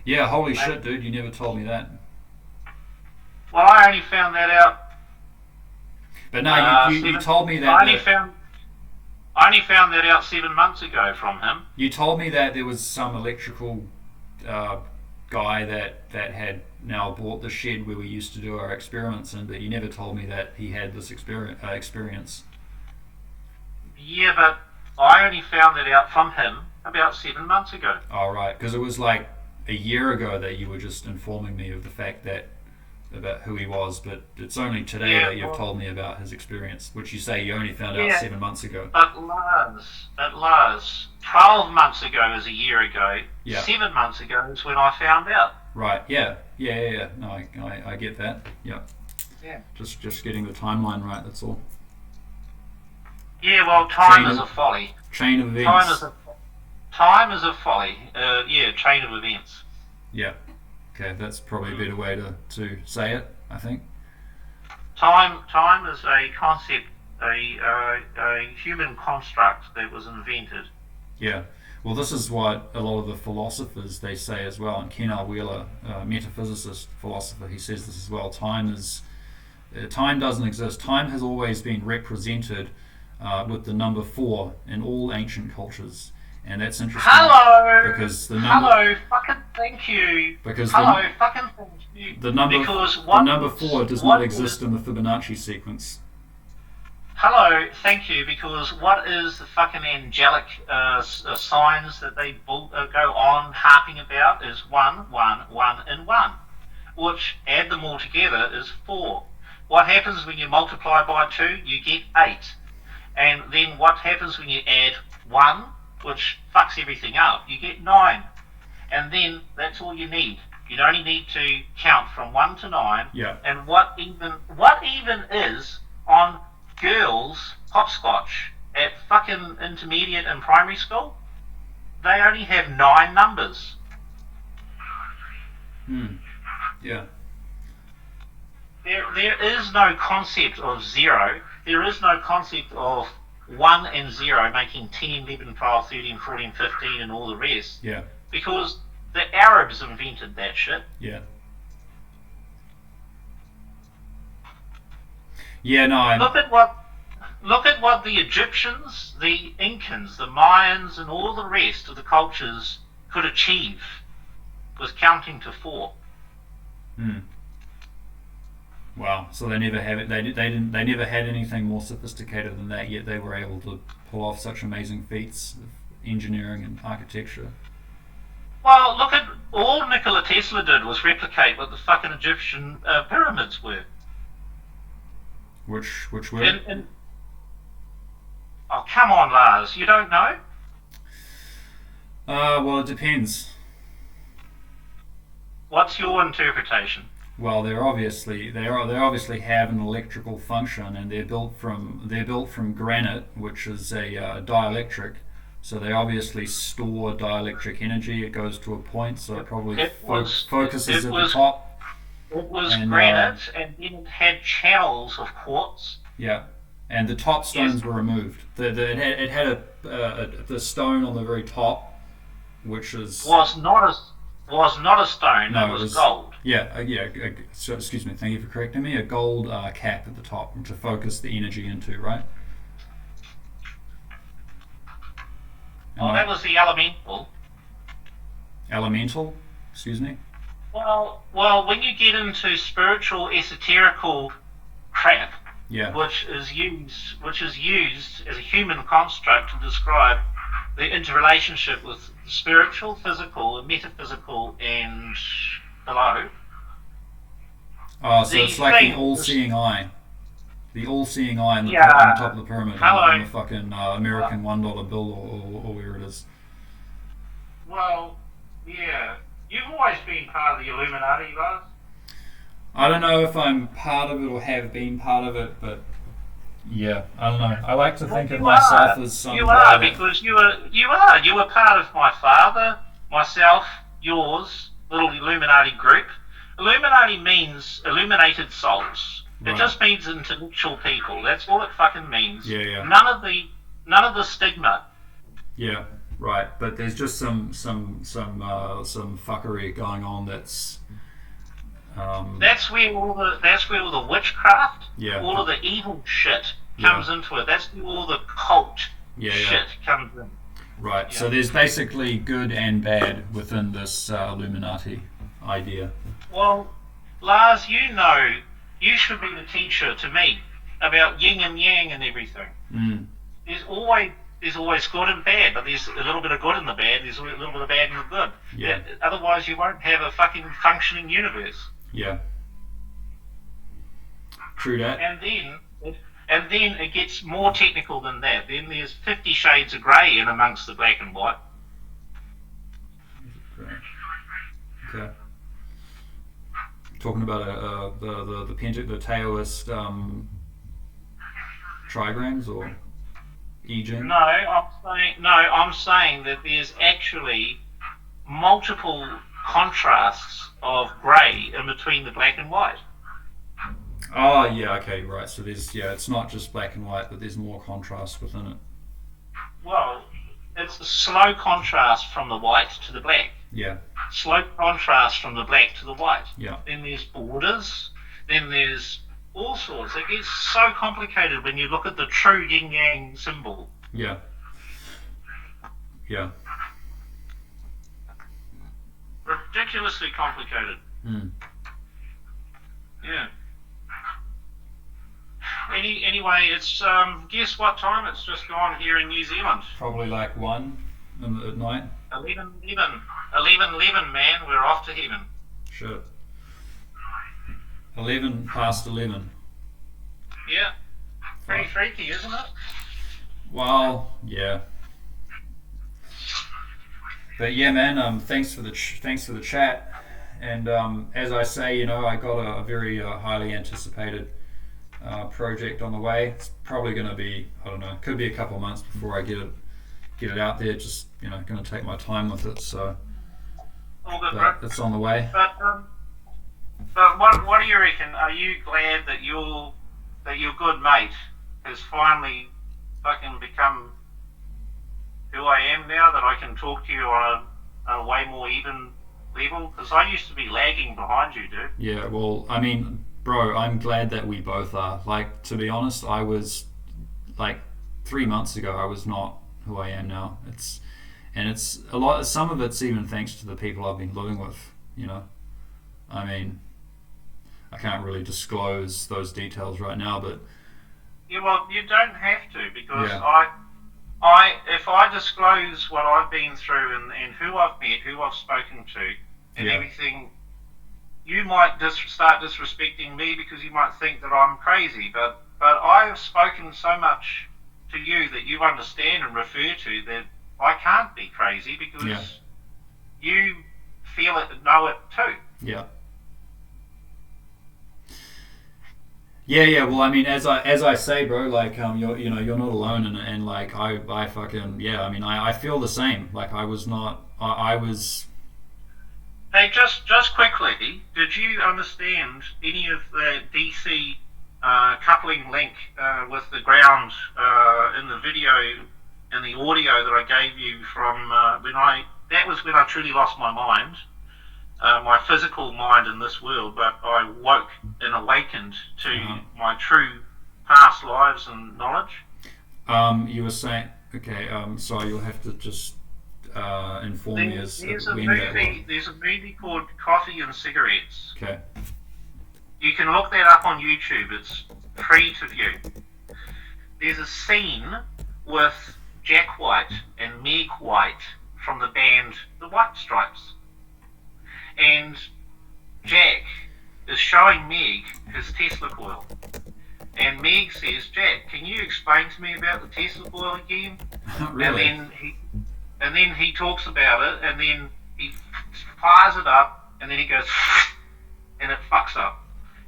Yeah, holy shit, dude, you never told me that. Well, I only found that out. But no, you told me that. I only found that out 7 months ago from him. You told me that there was some electrical guy that had now bought the shed where we used to do our experiments in, but you never told me that he had this experience. Yeah, but I only found that out from him about 7 months ago. Oh, right, because it was like a year ago that you were just informing me of the fact that about who he was, but it's only today that you've told me about his experience, which you say you only found out 7 months ago. But Lars, 12 months ago is a year ago. Yeah. 7 months ago is when I found out. Right. Yeah. No, I get that. Yeah. Yeah. Just getting the timeline right. That's all. Yeah. Well, time is a folly. Chain of events. Time is a folly. Chain of events. Yeah. Okay, that's probably a better way to say it, I think. Time is a concept, a human construct that was invented. Yeah. Well, this is what a lot of the philosophers, they say as well. And Ken R. Wheeler, metaphysicist, philosopher, he says this as well. Time doesn't exist. Time has always been represented with the number 4 in all ancient cultures. And that's interesting. Hello! Because the number... Hello, fucking thank you. Because fucking thank you. The number 4 does not exist in the Fibonacci sequence. Hello, thank you, because what is the fucking angelic signs that they go on harping about is 1, 1, 1, and 1, which, add them all together, is 4. What happens when you multiply by 2? You get 8. And then what happens when you add 1, which fucks everything up? You get 9. And then that's all you need. You only need to count from 1 to 9. Yeah. And what even is on girls hopscotch at fucking intermediate and primary school? They only have 9 numbers. Yeah. There is no concept of 0. There is no concept of 1 and 0 making 10, 11, 12, 13, 14, 15 and all the rest. Yeah. Because the Arabs invented that shit. Yeah. Yeah, no, Look at what the Egyptians, the Incans, the Mayans and all the rest of the cultures could achieve with counting to 4. Wow. So they never have it. They never had anything more sophisticated than that. Yet they were able to pull off such amazing feats of engineering and architecture. Well, look at all Nikola Tesla did was replicate what the fucking Egyptian pyramids were. Which were? Oh, come on, Lars. You don't know? Well, it depends. What's your interpretation? Well, they obviously have an electrical function, and they're built from granite, which is a dielectric. So they obviously store dielectric energy. It goes to a point, so it probably focuses at the top. It was granite, and then it had channels of quartz. Yeah, and the top stones were removed. It had the stone on the very top, which was not a stone. No, it was gold. Yeah. So, excuse me. Thank you for correcting me. A gold cap at the top to focus the energy into, right? That was the elemental. Elemental? Excuse me? Well, when you get into spiritual, esoterical crap, which is used as a human construct to describe the interrelationship with spiritual, physical, metaphysical, and below. Oh, so it's like the all-seeing eye. The all-seeing eye on the top of the pyramid on the fucking American $1 bill or where it is. Well, yeah. You've always been part of the Illuminati, Lars. I don't know if I'm part of it or have been part of it, but yeah, I don't know. I like to think of myself as some. You are, because you were part of my father, myself, yours, little Illuminati group. Illuminati means illuminated souls. It just means intellectual people. That's all it fucking means. Yeah. None of the stigma. Yeah, right. But there's just some fuckery going on. That's where all the witchcraft, all of the evil shit comes into it. That's where all the cult shit comes in. Right. Yeah. So there's basically good and bad within this Illuminati idea. Well, Lars, you should be the teacher to me about yin and yang and everything. There's always good and bad, but there's a little bit of good in the bad, there's a little bit of bad in the good. Yeah. Otherwise you won't have a fucking functioning universe. Yeah. True that. And then it gets more technical than that. Then there's 50 shades of grey in amongst the black and white. Okay. Talking about the Taoist trigrams or e-gen? No, I'm saying that there's actually multiple contrasts of grey in between the black and white. Oh yeah, okay, right. So it's not just black and white, but there's more contrast within it. Well, it's a slow contrast from the white to the black. Yeah. Slow contrast from the black to the white. Yeah. Then there's borders. Then there's all sorts. It gets so complicated when you look at the true yin yang symbol. Yeah. Yeah. Ridiculously complicated. Yeah. Anyway, it's guess what time it's just gone here in New Zealand. Probably like 1 at night. 11, man. We're off to heaven. Shit. 11 past 11. Yeah. Pretty freaky, isn't it? Well, yeah. But yeah, man. Thanks for the chat. And as I say, I got a very highly anticipated project on the way. It's probably going to be, I don't know, could be a couple of months before I get it out there. Just going to take my time with it. So, but it's on the way. But what do you reckon? Are you glad that your good mate has finally fucking become who I am now? That I can talk to you on a way more even level? Because I used to be lagging behind you, dude. Yeah. Well, I mean, bro, I'm glad that we both are. Like, to be honest, I was like 3 months ago. I was not who I am now. It's a lot. Some of it's even thanks to the people I've been living with. I mean, I can't really disclose those details right now, but yeah, well, you don't have to, because yeah. if I disclose what I've been through and who I've met, who I've spoken to, and everything, you might start disrespecting me because you might think that I'm crazy. But I have spoken so much to you that you understand and refer to that I can't be crazy because you feel it and know it too. Yeah. Yeah. Well, I mean, as I say, bro, like, you're not alone, and like, I fucking, yeah. I mean, I feel the same. Like, I was not. I was. Hey, just quickly, did you understand any of the DC coupling link with the ground in the video and the audio that I gave you from that was when I truly lost my mind, my physical mind in this world, but I woke and awakened to my true past lives and knowledge. You were saying, okay, so you'll have to just inform me as there's when there's a movie called Coffee and Cigarettes. Okay. You can look that up on YouTube. It's free to view. There's a scene with Jack White and Meg White from the band The White Stripes. And Jack is showing Meg his Tesla coil. And Meg says, Jack, can you explain to me about the Tesla coil again? Really? And then he talks about it, and then he fires it up, and then he goes, and it fucks up.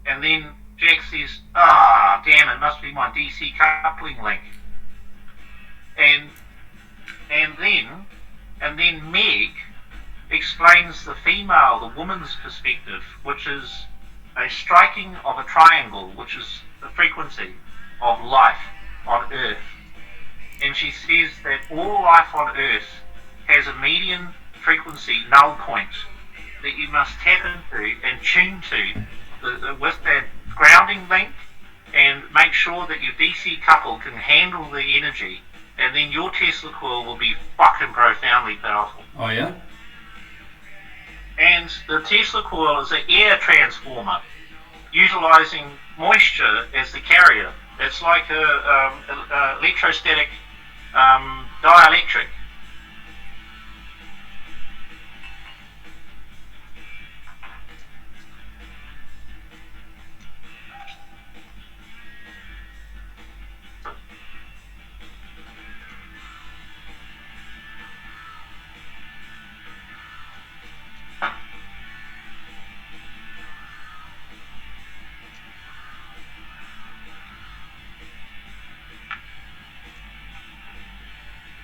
And then Jack says, damn, it must be my DC coupling link. And then Meg explains the woman's perspective, which is a striking of a triangle, which is the frequency of life on Earth. And she says that all life on Earth has a median frequency null point that you must tap into and tune to with that grounding link, and make sure that your DC couple can handle the energy, and then your Tesla coil will be fucking profoundly powerful. Oh yeah? And the Tesla coil is an air transformer, utilizing moisture as the carrier. It's like a electrostatic dielectric.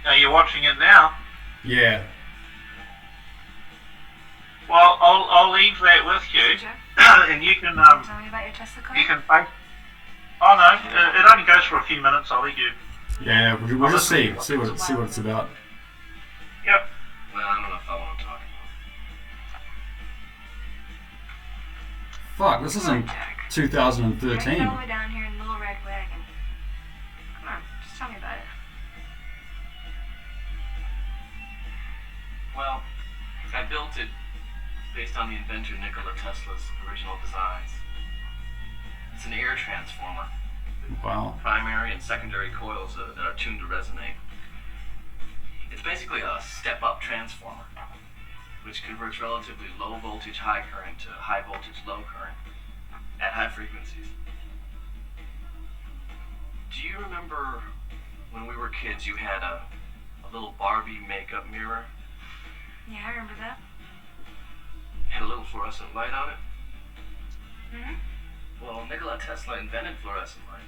Are you watching it now? Yeah. Well, I'll leave that with you, and you can Tell me about your Tesla car? you can face. Oh no, it only goes for a few minutes. I'll let you. Yeah, we'll just see what it's about. Yep. Well, I don't know if I want to talk Fuck, this isn't Jack. 2013. You're all the way down here in the little red wagon. Come on, just tell me about it. Well, I built it based on the inventor Nikola Tesla's original designs. It's an air transformer. Wow. Primary and secondary coils that are tuned to resonate. It's basically a step-up transformer, which converts relatively low voltage high current to high voltage low current at high frequencies. Do you remember when we were kids you had a little Barbie makeup mirror? Yeah, I remember that. Had a little fluorescent light on it? Mm-hmm. Well, Nikola Tesla invented fluorescent light.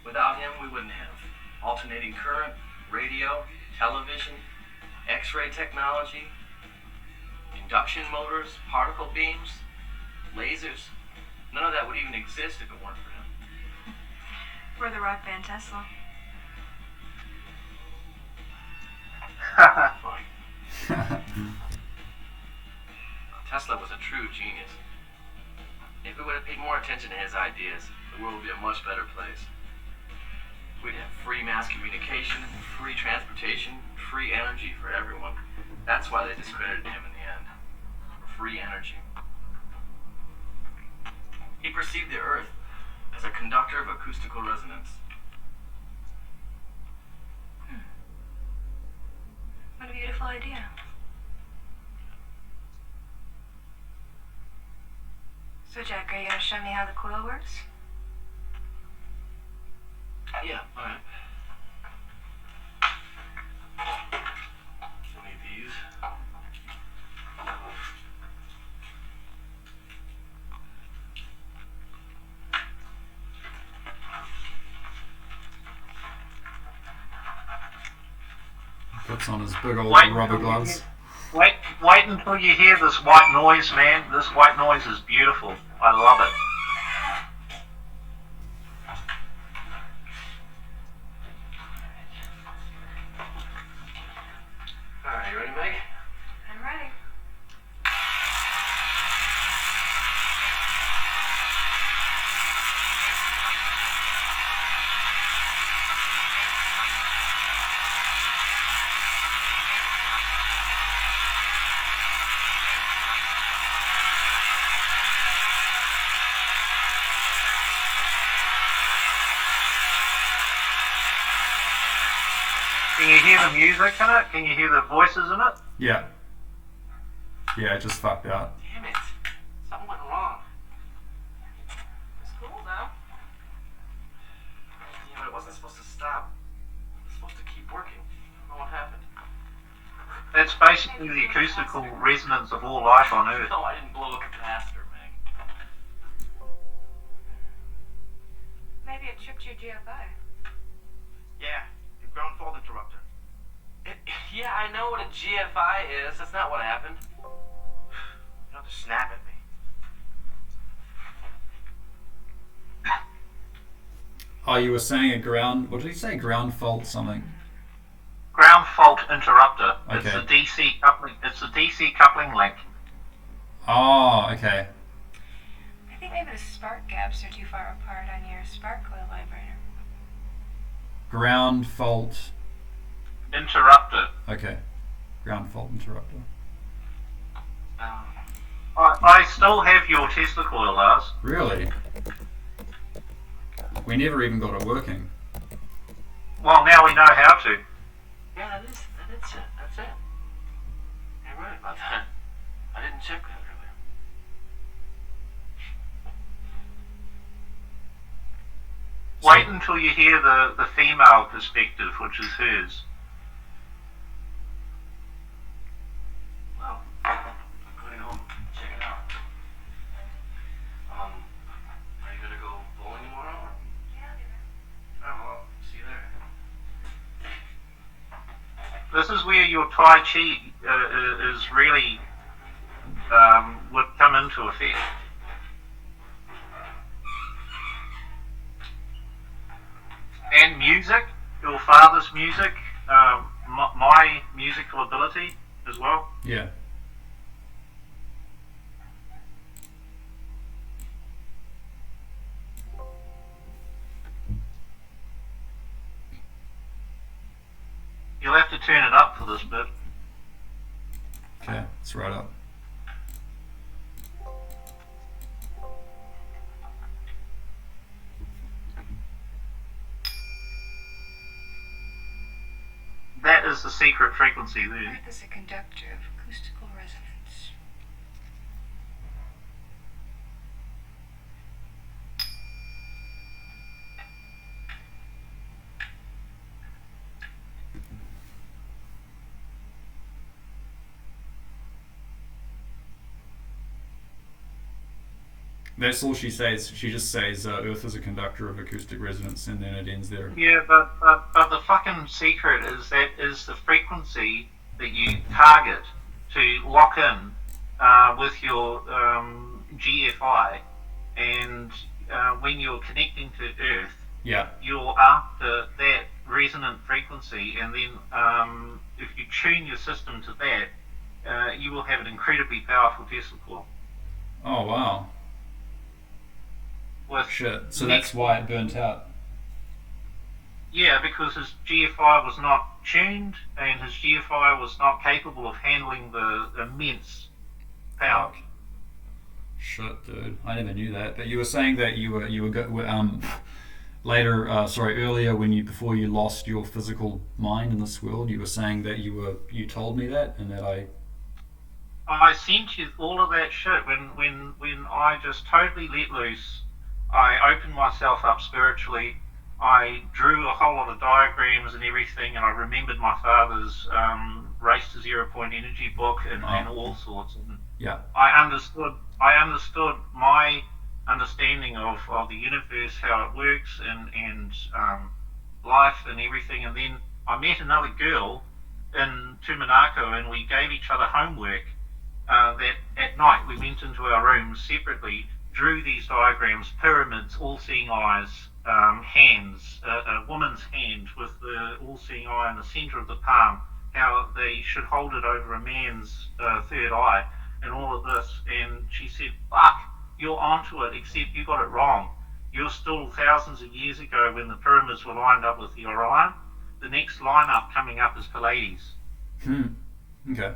Without him, we wouldn't have alternating current, radio, television, X-ray technology, induction motors, particle beams, lasers. None of that would even exist if it weren't for him. We're the rock band Tesla. Fine. Tesla was a true genius. If we would have paid more attention to his ideas, the world would be a much better place. We'd have free mass communication, free transportation, free energy for everyone. That's why they discredited him in the end. Free energy. He perceived the Earth as a conductor of acoustical resonance. What a beautiful idea. So, Jack, are you going to show me how the coil works? Yeah, alright. Need these. Puts on his big old Wait. rubber gloves. Wait until you hear this white noise, man. This white noise is beautiful. I love it. Alright, you ready, Meg? I'm ready. Can you hear the music in it? Can you hear the voices in it? Yeah. Yeah, it just fucked out. Damn it. Something went wrong. It's cool now. Yeah, but it wasn't supposed to stop. It was supposed to keep working. I don't know what happened. That's basically the acoustical resonance of all life on Earth. No, I didn't blow a capacitor, Meg. Maybe it tripped your GFI. Yeah, the ground fault interrupter. Yeah, I know what a GFI is. That's not what happened. You don't have to snap at me. Oh, you were saying a ground... What did he say? Ground fault something. Ground fault interrupter. Okay. It's a DC coupling. It's a DC coupling link. Oh, okay. I think maybe the spark gaps are too far apart on your spark coil vibrator. Ground fault... Interrupter. Okay. Ground fault interrupter. I still have your Tesla coil, Lars. Really? We never even got it working. Well, now we know how to. Yeah, that's it. That's it. You're right about that. I didn't check that earlier. Wait until you hear the female perspective, which is hers. Well, I'm going home. Check it out. Are you gonna go bowling tomorrow? Yeah, I'll do that. Oh, well, see you there. This is where your Tai Chi is really would come into effect. And music, your father's music, my musical ability as well. Yeah. You'll have to turn it up for this bit. Okay, it's right up. That is the secret frequency there. Earth is a conductor of acoustical resonance. That's all she says. She just says Earth is a conductor of acoustic resonance, and then it ends there. Yeah, but the fucking secret is that is the frequency that you target to lock in with your GFI, and when you're connecting to Earth, Yeah. you're after that resonant frequency, and then if you tune your system to that, you will have an incredibly powerful Tesla coil. Oh wow. With Shit. So that's why it burnt out. Yeah, because his GFI was not tuned, and his GFI was not capable of handling the immense power. Shit, dude. I never knew that. But you were saying that you were later, earlier when before you lost your physical mind in this world, you were saying that you told me that, and that I sent you all of that shit when I just totally let loose. I opened myself up spiritually. I drew a whole lot of diagrams and everything, and I remembered my father's Race to Zero Point Energy book and all sorts. And yeah. I understood my understanding of the universe, how it works, and life and everything. And then I met another girl in Tumanako, and we gave each other homework. That at night we went into our rooms separately, drew these diagrams, pyramids, all-seeing eyes, hands, a woman's hand with the all-seeing eye in the center of the palm, how they should hold it over a man's third eye, and all of this. And she said, fuck, you're onto it, except you got it wrong. You're still thousands of years ago when the pyramids were lined up with the Orion. The next lineup coming up is Pleiades. Okay.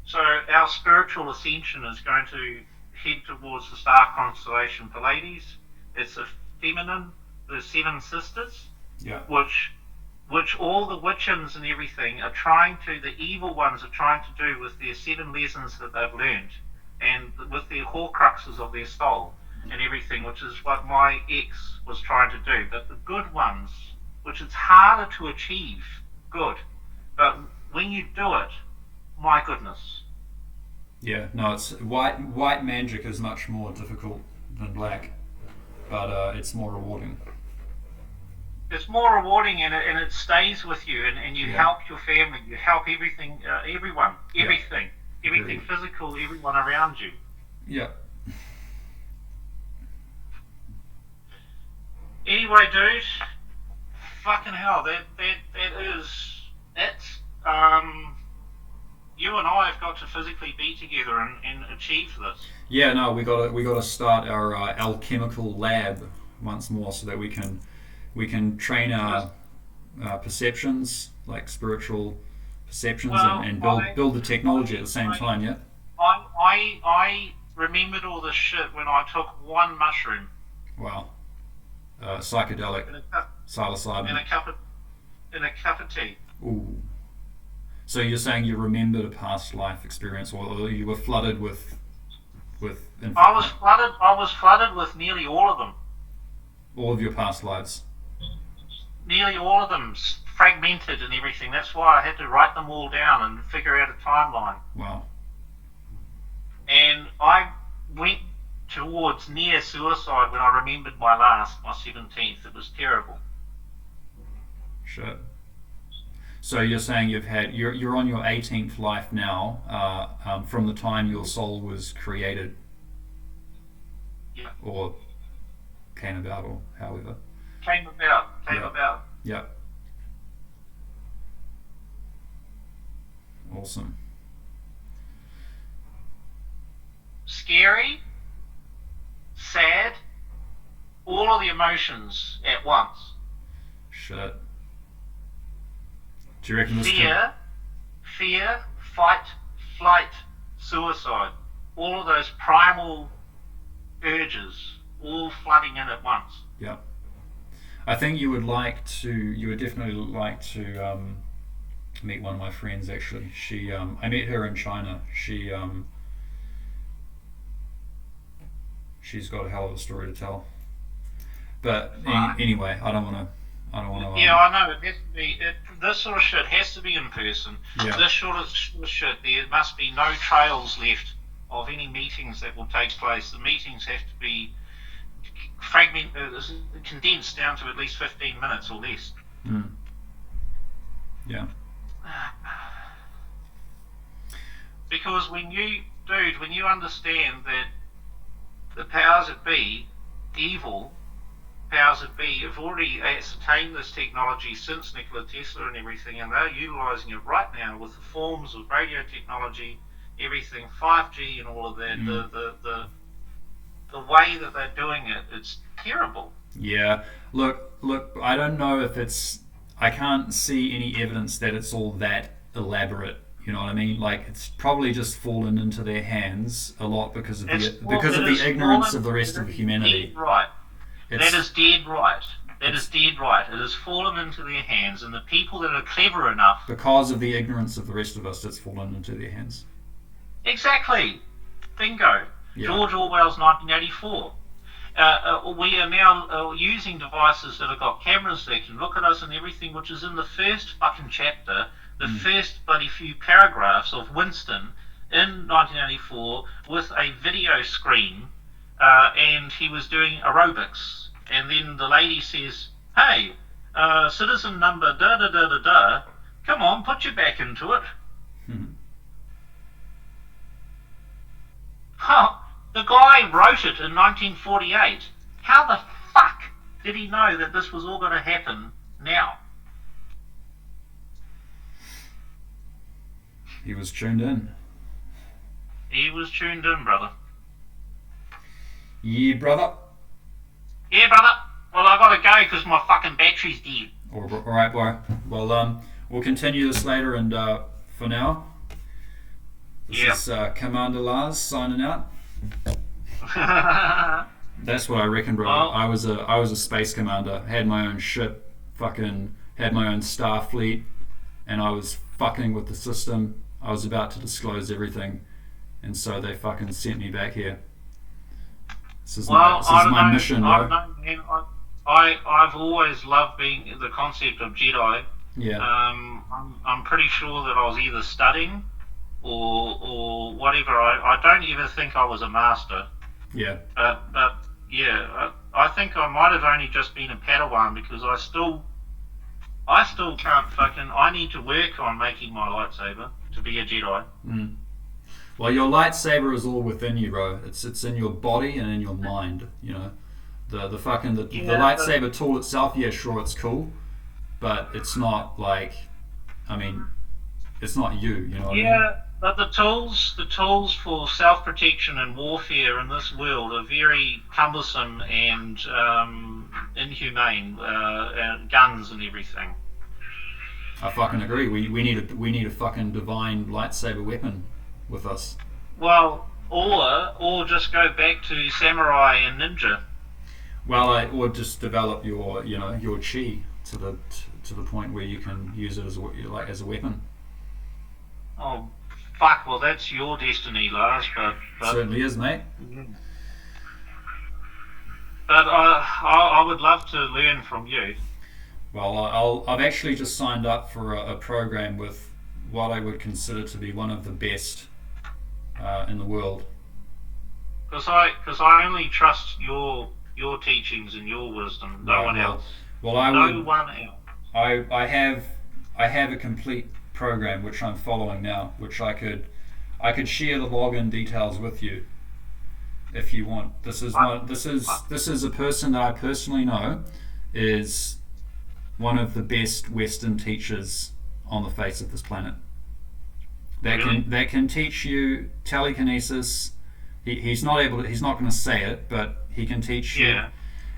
So our spiritual ascension is going to head towards the star constellation Pleiades. It's a feminine, the seven sisters, Yeah. which all the witchins and everything are trying to, the evil ones are trying to do with their 7 lessons that they've learned, and with their horcruxes of their soul and everything, which is what my ex was trying to do. But the good ones, which it's harder to achieve good, but when you do it, my goodness. Yeah, no, it's white magic is much more difficult than black, but it's more rewarding. It's more rewarding, and it stays with you, and you help your family, you help everything, everyone, everything Agreed. physical, everyone around you. Yeah. Anyway, dude, fucking hell, that's you and I have got to physically be together and achieve this. Yeah, no, we gotta start our alchemical lab once more, so that we can train our perceptions, like spiritual perceptions, and build the technology at the same time. Yeah. I remembered all this shit when I took one mushroom. Wow. Psychedelic. Psilocybin. In a cup of tea. Ooh. So you're saying you remembered a past life experience, or you were flooded with I was flooded with nearly all of them. all of your past lives. Nearly all of them fragmented and everything. That's why I had to write them all down and figure out a timeline. Wow. And I went towards near suicide when I remembered my 17th. It was terrible. Shit. So you're saying you're on your 18th life now, from the time your soul was created, Yeah. or came about, or however. Came about. Yeah. Awesome. Scary, sad, all of the emotions at once. Shit. Do you reckon this Fear, fight, flight, suicide. All of those primal urges all flooding in at once. Yeah. I think you would definitely like to meet one of my friends. Actually, I met her in China. She's got a hell of a story to tell. But anyway, I don't want to. Yeah, I know. It has to be. This sort of shit has to be in person. Yeah. This sort of shit, there must be no trails left of any meetings that will take place. The meetings have to be condensed down to at least 15 minutes or less. Mm. Yeah. Because when you understand that the powers that be, evil powers that be, have already ascertained this technology since Nikola Tesla and everything, and they're utilising it right now with the forms of radio technology, everything, 5G and all of that. The way that they're doing it, it's terrible. Yeah. Look. I don't know if I can't see any evidence that it's all that elaborate. You know what I mean? Like, it's probably just fallen into their hands a lot because of the ignorance of the rest of humanity. Dead right. That is dead right. That is dead right. It has fallen into their hands, and the people that are clever enough. Because of the ignorance of the rest of us, it's fallen into their hands. Exactly. Bingo. Yeah. George Orwell's 1984. We are now using devices that have got cameras that can look at us and everything, which is in the first fucking chapter, the first bloody few paragraphs of Winston in 1984 with a video screen, and he was doing aerobics. And then the lady says, "Hey, citizen number da-da-da-da-da, come on, put your back into it." Huh. The guy wrote it in 1948. How the fuck did he know that this was all going to happen now? He was tuned in. He was tuned in, brother. Yeah, brother. Yeah, brother. Well, I gotta go because my fucking battery's dead. Alright, boy. Well, we'll continue this later, and for now, this is Commander Lars signing out. That's what I reckon, bro. Well, I was a space commander. Had my own ship. Fucking had my own star fleet, and I was fucking with the system. I was about to disclose everything, and so they fucking sent me back here. This is my mission, bro. I don't know, man. I've always loved the concept of Jedi. Yeah. I'm pretty sure that I was either studying or whatever. I don't even think I was a master. Yeah. But yeah, I think I might have only just been a Padawan because I still can't fucking. I need to work on making my lightsaber to be a Jedi. Mm. Well, your lightsaber is all within you, bro. It's in your body and in your mind. You know, the lightsaber tool itself. Yeah, sure, it's cool, but it's not like. I mean, it's not you. You know what I mean? Yeah, but the tools for self-protection and warfare in this world are very cumbersome and inhumane. Guns and everything. I fucking agree. We need a fucking divine lightsaber weapon with us. Well, or just go back to samurai and ninja. Well, or just develop your chi to the point where you can use it as a weapon. Oh, fuck! Well, that's your destiny, Lars. But certainly is, mate. But I would love to learn from you. Well, I've actually just signed up for a program with what I would consider to be one of the best in the world. Because I only trust your teachings and your wisdom. No one else. Well, no one else. I I have a complete program which I'm following now, which I could share the login details with you if you want. This is a person that I personally know is one of the best Western teachers on the face of this planet. That can teach you telekinesis. He's not going to say it, but he can teach you. Yeah.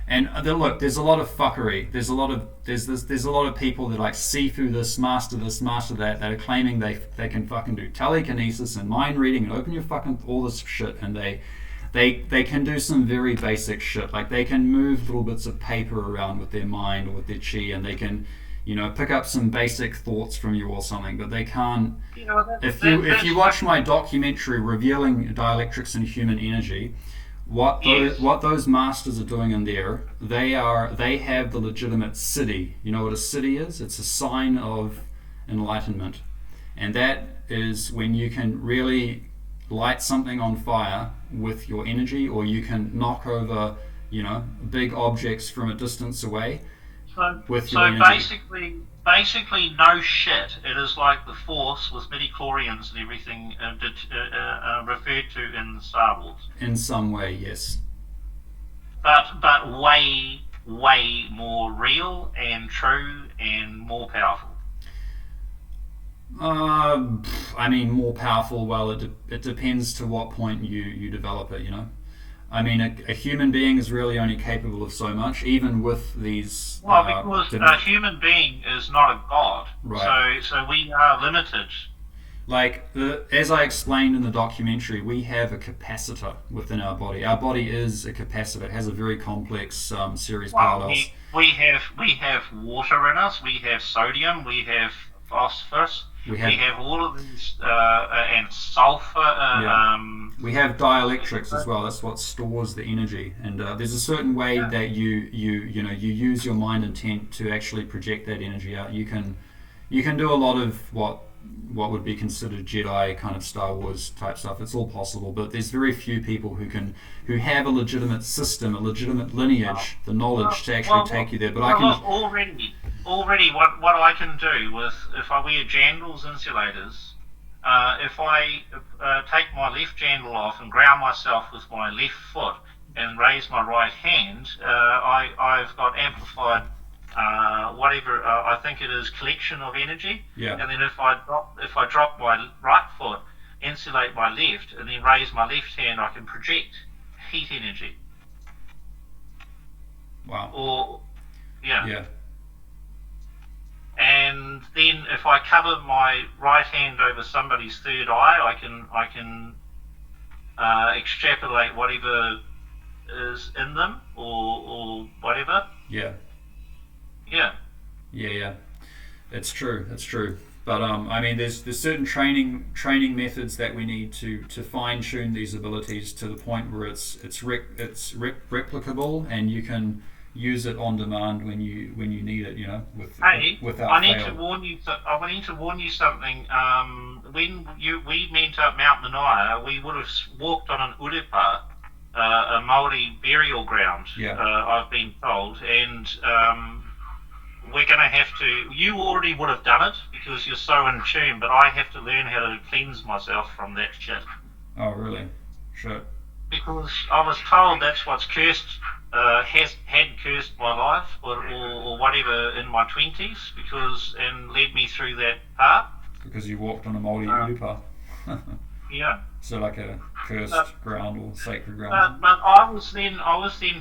And look, there's a lot of fuckery. There's a lot of people that like see through this, master that are claiming they can fucking do telekinesis and mind reading and open your fucking all this shit, and they can do some very basic shit. Like they can move little bits of paper around with their mind or with their chi, and they can, pick up some basic thoughts from you or something, but they can't. If you watch my documentary revealing dielectrics and human energy, what those masters are doing in there, they have the legitimate siddhi. You know what a siddhi is? It's a sign of enlightenment, and that is when you can really light something on fire with your energy, or you can knock over, big objects from a distance away. So basically, no shit. It is like the Force with midi-chlorians and everything referred to in Star Wars. In some way, yes. But way more real and true and more powerful. I mean, more powerful. Well, it depends to what point you develop it. I mean, a human being is really only capable of so much, even with these. Well, because a human being is not a god, right. So we are limited. Like as I explained in the documentary, we have a capacitor within our body. Our body is a capacitor. It has a very complex series parallels. We have water in us. We have sodium. We have phosphorus. We have all of these and sulfur. We have dielectrics as well. That's what stores the energy. And there's a certain way that you use your mind intent to actually project that energy out. You can do a lot of what would be considered Jedi kind of Star Wars type stuff. It's all possible, but there's very few people who have a legitimate system, a legitimate lineage, the knowledge to actually take you there. But already what I can do with, if I wear jandals insulators, if I take my left jandal off and ground myself with my left foot and raise my right hand, I've got amplified whatever I think it is, collection of energy. Yeah. And then if I drop my right foot, insulate my left, and then raise my left hand, I can project heat energy. Wow. Yeah. And then if I cover my right hand over somebody's third eye, I can extrapolate whatever is in them or whatever. Yeah. Yeah. Yeah. It's true. But I mean, there's certain training methods that we need to fine tune these abilities to the point where it's replicable, and you can use it on demand when you need it. Without I need fail. to warn you. I need to warn you something. When we went up Mount Manaia, we would have walked on an urepa, a Maori burial ground. Yeah. I've been told, and we're going to have to. You already would have done it because you're so in tune, but I have to learn how to cleanse myself from that shit. Oh, really? Sure. Because I was told that's what's cursed, had cursed my life, or whatever in my 20s, and led me through that path. Because you walked on a Māori urupa. Yeah. So like a cursed ground or sacred ground. But I was then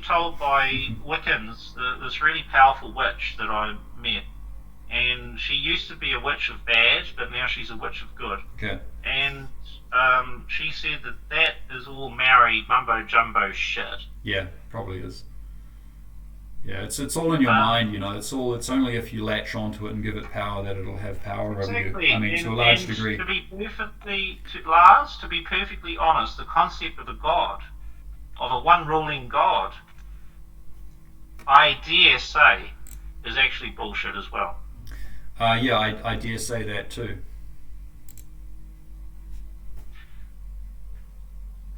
told by Wiccans, this really powerful witch that I met, and she used to be a witch of bad, but now she's a witch of good. Okay. And she said that is all Maori mumbo jumbo shit. Yeah, probably is. Yeah, it's all in your mind, It's only if you latch onto it and give it power that it'll have power over you. I mean, to a large degree. To be perfectly honest, the concept of a god, of a one ruling god, I dare say, is actually bullshit as well. Yeah, I dare say that too.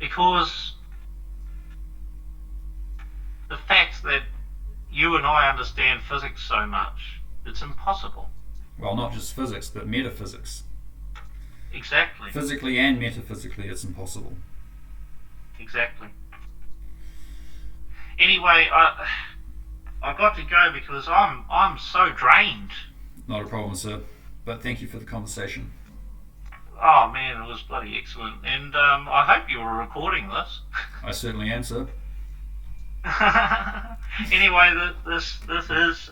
Because the fact that you and I understand physics so much, it's impossible. Well, not just physics, but metaphysics. Exactly. Physically and metaphysically, it's impossible. Exactly. Anyway, I got to go because I'm so drained. Not a problem, sir. But thank you for the conversation. Oh man, it was bloody excellent, and I hope you were recording this. I certainly am, sir. Anyway, this is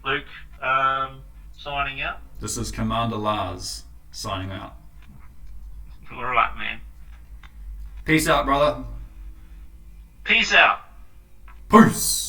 Luke signing out. This is Commander Lars signing out. All right, man. Peace out, brother. Peace out. Peace.